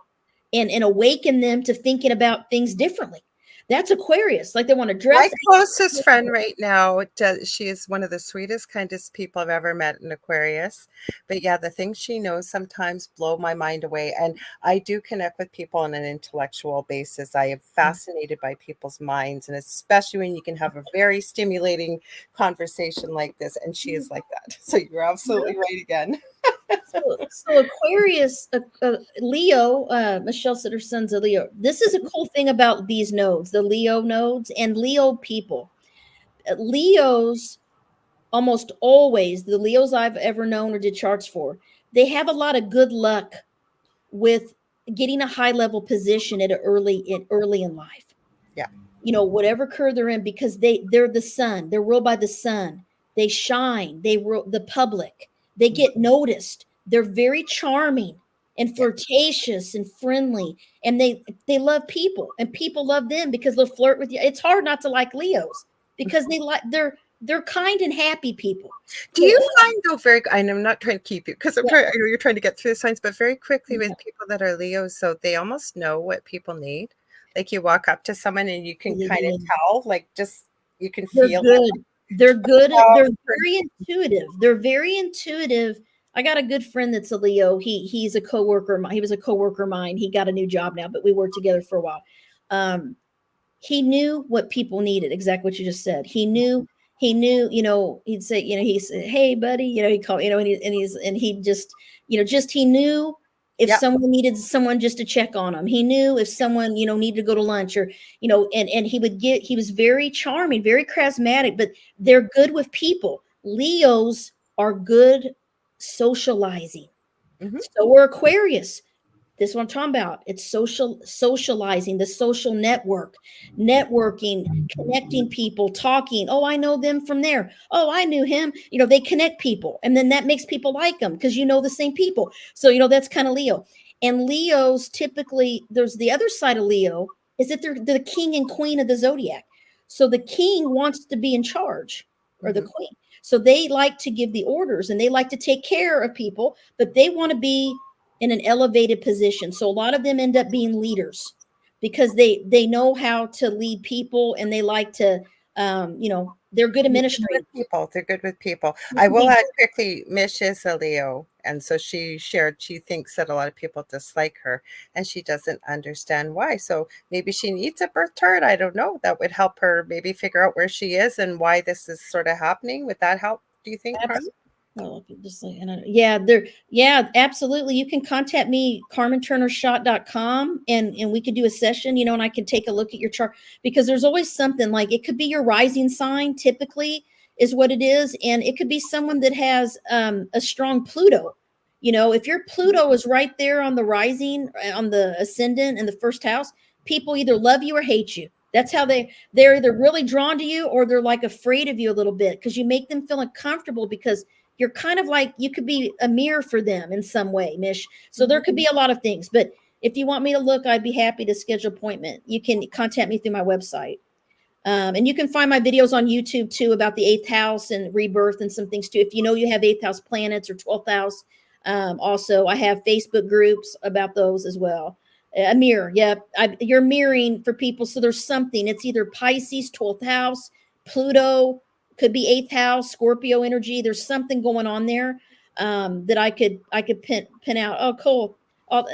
and awaken them to thinking about things differently. That's Aquarius. Like, they want to My dress. closest friend right now, she is one of the sweetest, kindest people I've ever met in Aquarius. But yeah, the things she knows sometimes blow my mind away. And I do connect with people on an intellectual basis. I am fascinated by people's minds, and especially when you can have a very stimulating conversation like this. And she is like that. So you're absolutely right again. So Aquarius, Leo, Michelle said her son's a Leo. This is a cool thing about these nodes, the Leo nodes and Leo people. Leos, almost always, the Leos I've ever known or did charts for, they have a lot of good luck with getting a high level position at early in life. Yeah. Whatever curve they're in, because they're the sun, they're ruled by the sun. They shine, they rule the public, they get noticed, they're very charming and Yeah. flirtatious and friendly, and they love people, and people love them because they'll flirt with you. It's hard not to like Leos, because they're kind and happy people. Do They you all find though very and I'm not trying to keep you because yeah, I know you're trying to get through the signs, but very quickly yeah, with people that are Leos, so they almost know what people need. Like you walk up to someone and you can kind of yeah. tell, like just you can They're feel it. good. They're good. Oh, They're very intuitive. They're very intuitive. I got a good friend that's a Leo. He's a coworker. He was a coworker of mine. He got a new job now, but we worked together for a while. Um, he knew what people needed, exactly what you just said. He knew, he'd say, he said, "Hey buddy," he called, and he just, he knew if yeah. someone needed someone just to check on him. He knew if someone, needed to go to lunch, or, and he was very charming, very charismatic, but they're good with people. Leos are good socializing. Hmm. So are Aquarius. This is what I'm talking about. It's socializing, the social networking, connecting people, talking. Oh, I know them from there. Oh, I knew him. They connect people. And then that makes people like them because the same people. So, that's kind of Leo. And Leos typically, there's the other side of Leo, is that they're the king and queen of the zodiac. So the king wants to be in charge, or the Hmm. queen. So they like to give the orders and they like to take care of people, but they want to be in an elevated position. So a lot of them end up being leaders because they know how to lead people, and they like to, they're good They're good with administrators. people. They're good with people. They I can will be add good. quickly, Mish is a Leo, and so she shared she thinks that a lot of people dislike her, and she doesn't understand why. So maybe she needs a birth chart. I don't know. That would help her maybe figure out where she is and why this is sort of happening. Would that help? Do you think, Carmen? Well, just like, yeah, yeah, absolutely. You can contact me, carmenturnerschott.com, and we could do a session, and I can take a look at your chart, because there's always something. Like, it could be your rising sign, typically is what it is. And it could be someone that has a strong Pluto. If your Pluto is right there on the rising, on the ascendant in the first house, people either love you or hate you. That's how they're either really drawn to you, or they're like afraid of you a little bit, because you make them feel uncomfortable, because you're kind of like, you could be a mirror for them in some way, Mish. So there could be a lot of things. But if you want me to look, I'd be happy to schedule an appointment. You can contact me through my website. And you can find my videos on YouTube too, about the eighth house and rebirth and some things too. If you have eighth house planets or 12th house. Also, I have Facebook groups about those as well. A mirror. Yeah. You're mirroring for people. So there's something. It's either Pisces, 12th house, Pluto, could be 8th house, Scorpio energy. There's something going on there that I could pin out. Oh, cool.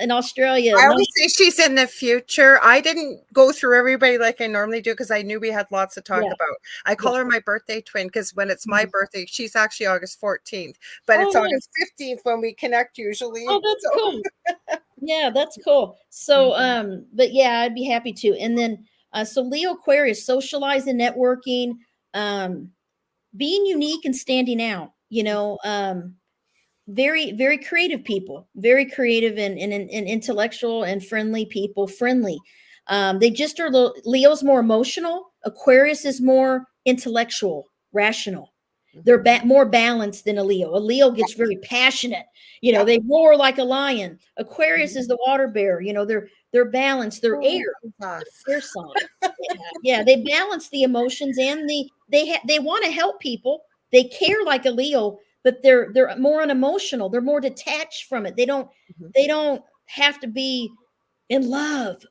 In Australia. I No, always say she's in the future. I didn't go through everybody like I normally do because I knew we had lots to talk yeah. about. I Yeah. call her my birthday twin because when it's my Mhm. birthday, she's actually August 14th, but Oh, it's nice. August 15th when we connect Oh, usually. that's So, cool. Yeah, that's cool. So, mhm, but yeah, I'd be happy to. And then, so Leo Aquarius, socializing, networking, um, being unique and standing out, very, very creative people, very creative and intellectual and friendly people, friendly. They just are, Leo's more emotional. Aquarius is more intellectual, rational. They're mhm. more balanced than a Leo. A Leo gets very passionate. Yeah. They roar like a lion. Aquarius Mhm. is the water bear. They're balanced. They're Oh, air. us. Air sign. Yeah, yeah. They balance the emotions and they want to help people. They care like a Leo, but they're more unemotional. They're more detached from it. Mhm, They don't have to be in love.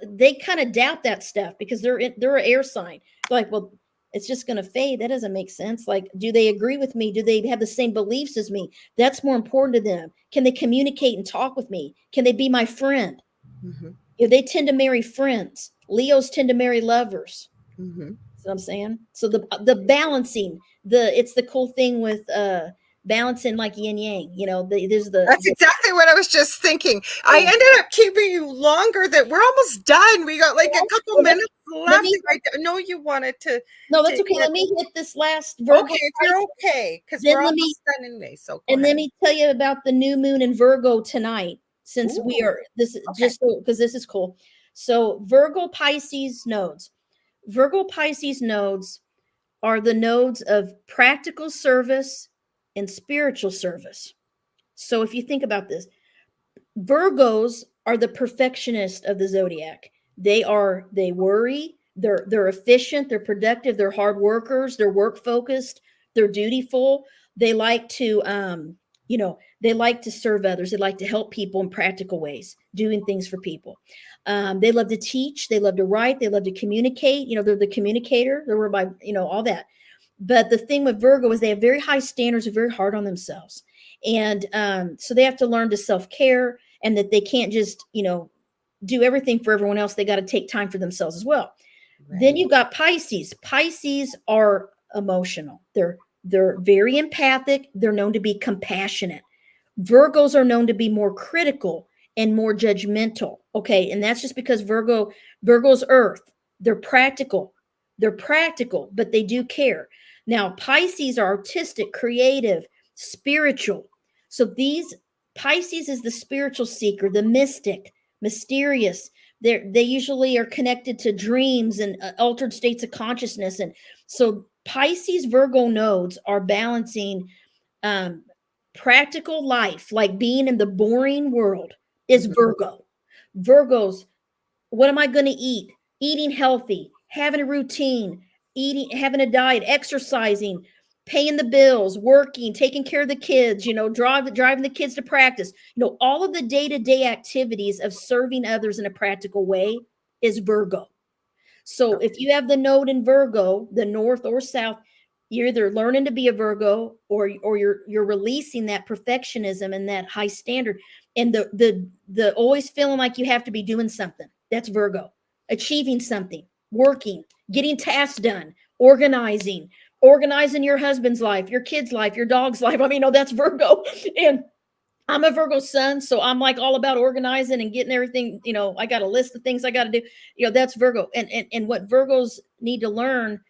They kind of doubt that stuff because they're an air sign. They're like, well, it's just going to fade. That doesn't make sense. Like, do they agree with me? Do they have the same beliefs as me? That's more important to them. Can they communicate and talk with me? Can they be my friend? mhm, They tend to marry friends. Leos tend to marry lovers. mhm. That's what I'm saying. So the balancing, it's the cool thing with balancing like yin yang. There's That's exactly what I was just thinking. I yeah. ended up keeping you longer that we're almost done. We got like a couple Well, minutes let left. me I know you wanted no, to that's okay. get Let me hit this last Virgo. okay if you're okay because Then we're let me almost done anyway. So go ahead. tell you about the new moon in Virgo tonight. Since we Ooh, are this okay. just because this is cool. So Virgo Pisces nodes. Virgo Pisces nodes are the nodes of practical service and spiritual service. So if you think about this, Virgos are the perfectionist of the zodiac. They worry, they're efficient, they're productive, they're hard workers, they're work focused, they're dutiful. They like to they like to serve others. They like to help people in practical ways, doing things for people. They love to teach, they love to write, they love to communicate. They're the communicator, they're by, all that. But the thing with Virgo is they have very high standards, are very hard on themselves. And so they have to learn to self-care, and that they can't just, do everything for everyone else. They got to take time for themselves as well. Then Right. you've got Pisces. Pisces are emotional. They're very empathic. They're known to be compassionate. Virgos are known to be more critical and more judgmental. Okay, and that's just because Virgo's Earth. They're practical. They're practical, but they do care. Now, Pisces are artistic, creative, spiritual. So these Pisces is the spiritual seeker, the mystic, mysterious. They usually are connected to dreams and altered states of consciousness, and so Pisces Virgo nodes are balancing um, practical life, like being in the boring world, is Mhm. Virgo. Virgos, what am I going to eat? Eating healthy, having a routine, having a diet, exercising, paying the bills, working, taking care of the kids, driving the kids to practice, all of the day-to-day activities of serving others in a practical way is Virgo. So if Okay. you have the node in Virgo, the north or south, you're either learning to be a Virgo, or you're releasing that perfectionism and that high standard, and the always feeling like you have to be doing something. That's Virgo. Achieving something, working, getting tasks done, organizing your husband's life, your kid's life, your dog's life. I mean, no, that's Virgo. And I'm a Virgo sun, so I'm like all about organizing and getting everything. I got a list of things I got to do. That's Virgo. And what Virgos need to learn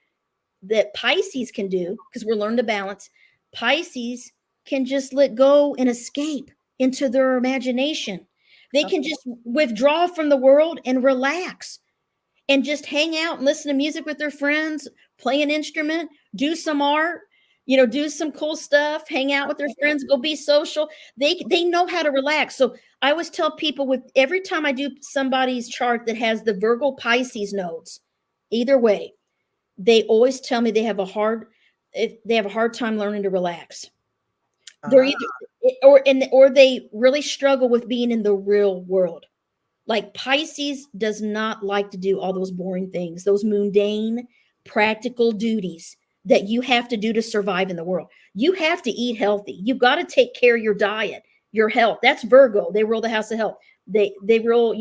that Pisces can do, because we're learning to balance. Pisces can just let go and escape into their imagination. They can Okay. just withdraw from the world and relax and just hang out and listen to music with their friends, play an instrument, do some art, do some cool stuff, hang out with their friends, go be social. They know how to relax. So I always tell people, with every time I do somebody's chart that has the Virgo Pisces nodes, either way, they always tell me they have a hard time learning to relax. They're Ah, either or they really struggle with being in the real world. Like Pisces does not like to do all those boring things, those mundane, practical duties that you have to do to survive in the world. You have to eat healthy. You got to take care of your diet, your health. That's Virgo. They rule the house of health. They rule,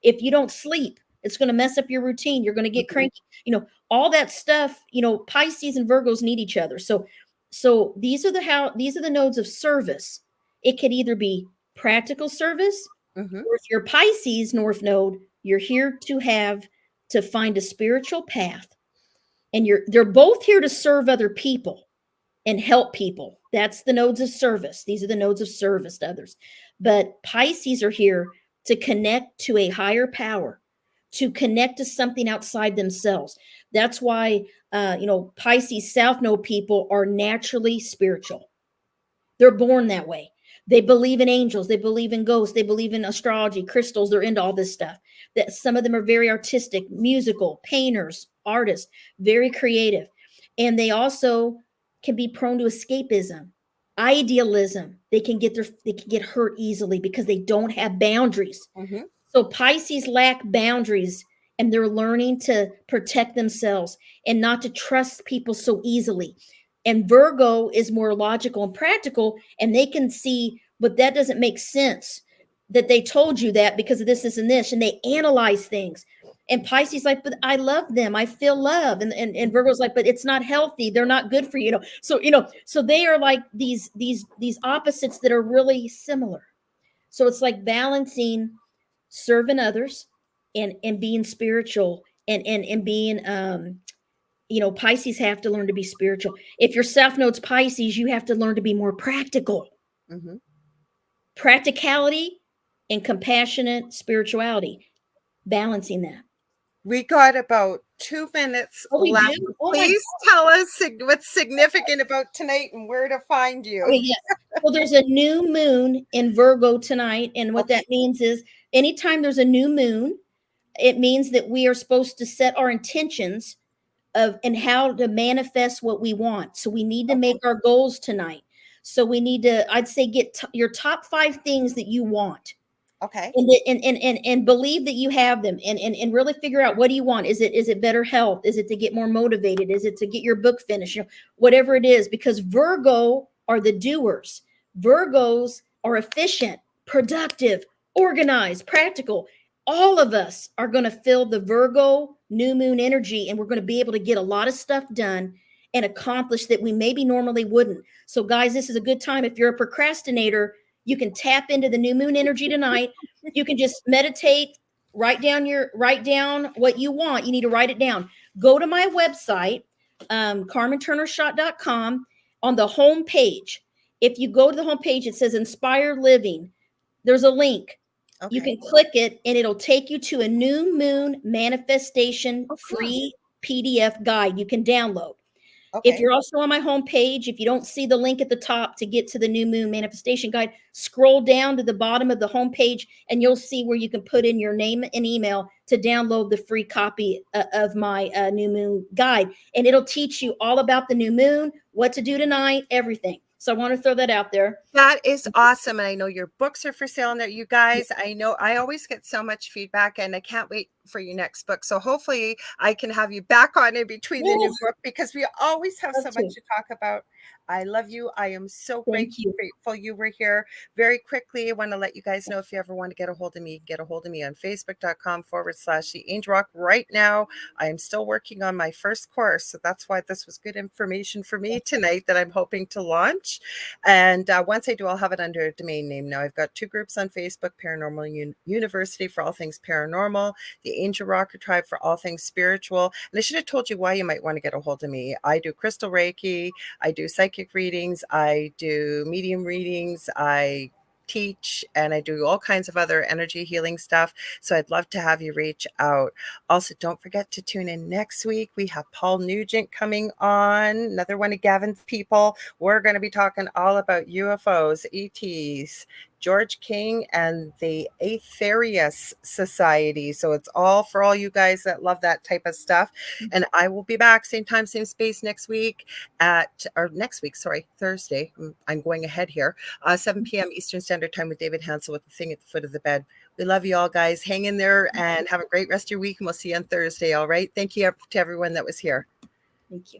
if you don't sleep, it's going to mess up your routine. You're going to get Mhm. cranky. All that stuff, Pisces and Virgos need each other. So these are the nodes of service. It could either be practical service, Mhm. or if you're Pisces North Node, you're here to find a spiritual path. And they're both here to serve other people and help people. That's the nodes of service. These are the nodes of service to others. But Pisces are here to connect to a higher power, to connect to something outside themselves. That's why Pisces South Node people are naturally spiritual. They're born that way. They believe in angels, they believe in ghosts, they believe in astrology, crystals, they're into all this stuff. That some of them are very artistic, musical, painters, artists, very creative. And they also can be prone to escapism, idealism. They can get hurt easily because they don't have boundaries. Mhm. So Pisces lack boundaries, and they're learning to protect themselves and not to trust people so easily. And Virgo is more logical and practical, and they can see, but that doesn't make sense that they told you that because of this, and this, and they analyze things. And Pisces like, but I love them. I feel love. And Virgo's like, but it's not healthy. They're not good for you. So they are like these opposites that are really similar. So it's like balancing serving others and being spiritual and being Pisces have to learn to be spiritual. If your South Node's Pisces, you have to learn to be more practical. Mhm. Practicality and compassionate spirituality, balancing that. We got about 2 minutes Oh, we left. do? Oh my God. Please tell us what's significant about tonight and where to find you. Okay, yes. Well, there's a new moon in Virgo tonight. And what Okay. that means is anytime there's a new moon, it means that we are supposed to set our intentions of and how to manifest what we want. So we need to Okay. make our goals tonight. So we need to, I'd say, get your top 5 things that you want, Okay. and believe that you have them, and really figure out, what do you want? Is it better health? Is it to get more motivated? Is it to get your book finished? Whatever it is, because Virgo are the doers. Virgos are efficient, productive, organized, practical. All of us are going to feel the Virgo new moon energy, and we're going to be able to get a lot of stuff done and accomplish that we maybe normally wouldn't. So guys, this is a good time. If you're a procrastinator, you can tap into the new moon energy tonight. You can just meditate, write down what you want. You need to write it down. Go to my website, carmenturnerschott.com. On the home page, if you go to the home page, it says Inspired Living. There's a link. You Okay. can click it, and it'll take you to a new moon manifestation Oh, cool. free PDF guide you can download. If Okay. you're also on my homepage, if you don't see the link at the top to get to the new moon manifestation guide, scroll down to the bottom of the homepage and you'll see where you can put in your name and email to download the free copy of my new moon guide. And it'll teach you all about the new moon, what to do tonight, everything. So I want to throw that out there. That is awesome. And I know your books are for sale now. You guys, I know I always get so much feedback and I can't wait for your next book. So hopefully I can have you back on in between the new Yes, book because we always have love so much to. to talk about. I love you. I am so Thank you. grateful you were here. Very quickly, I want to let you guys know if you ever want to get a hold of me, get a hold of me on facebook.com/the Angel Rock. Right now, I am still working on my first course. So that's why this was good information for me tonight that I'm hoping to launch. And once I do, I'll have it under a domain name. Now, I've got 2 groups on Facebook, Paranormal University for all things paranormal, the Angel Rocker Tribe for all things spiritual. And I should have told you why you might want to get a hold of me. I do crystal Reiki, I do psychic readings, I do medium readings, I teach, and I do all kinds of other energy healing stuff. So I'd love to have you reach out. Also, don't forget to tune in next week. We have Paul Nugent coming on, another one of Gavin's people. We're going to be talking all about UFOs, ETs, George King and the Aetherius Society. So it's all for all you guys that love that type of stuff. And I will be back same time, same space next week Thursday. I'm going ahead here. 7 p.m. Eastern Standard Time with David Hansel with the thing at the foot of the bed. We love you all, guys. Hang in there and have a great rest of your week. And we'll see you on Thursday. All right. Thank you to everyone that was here. Thank you.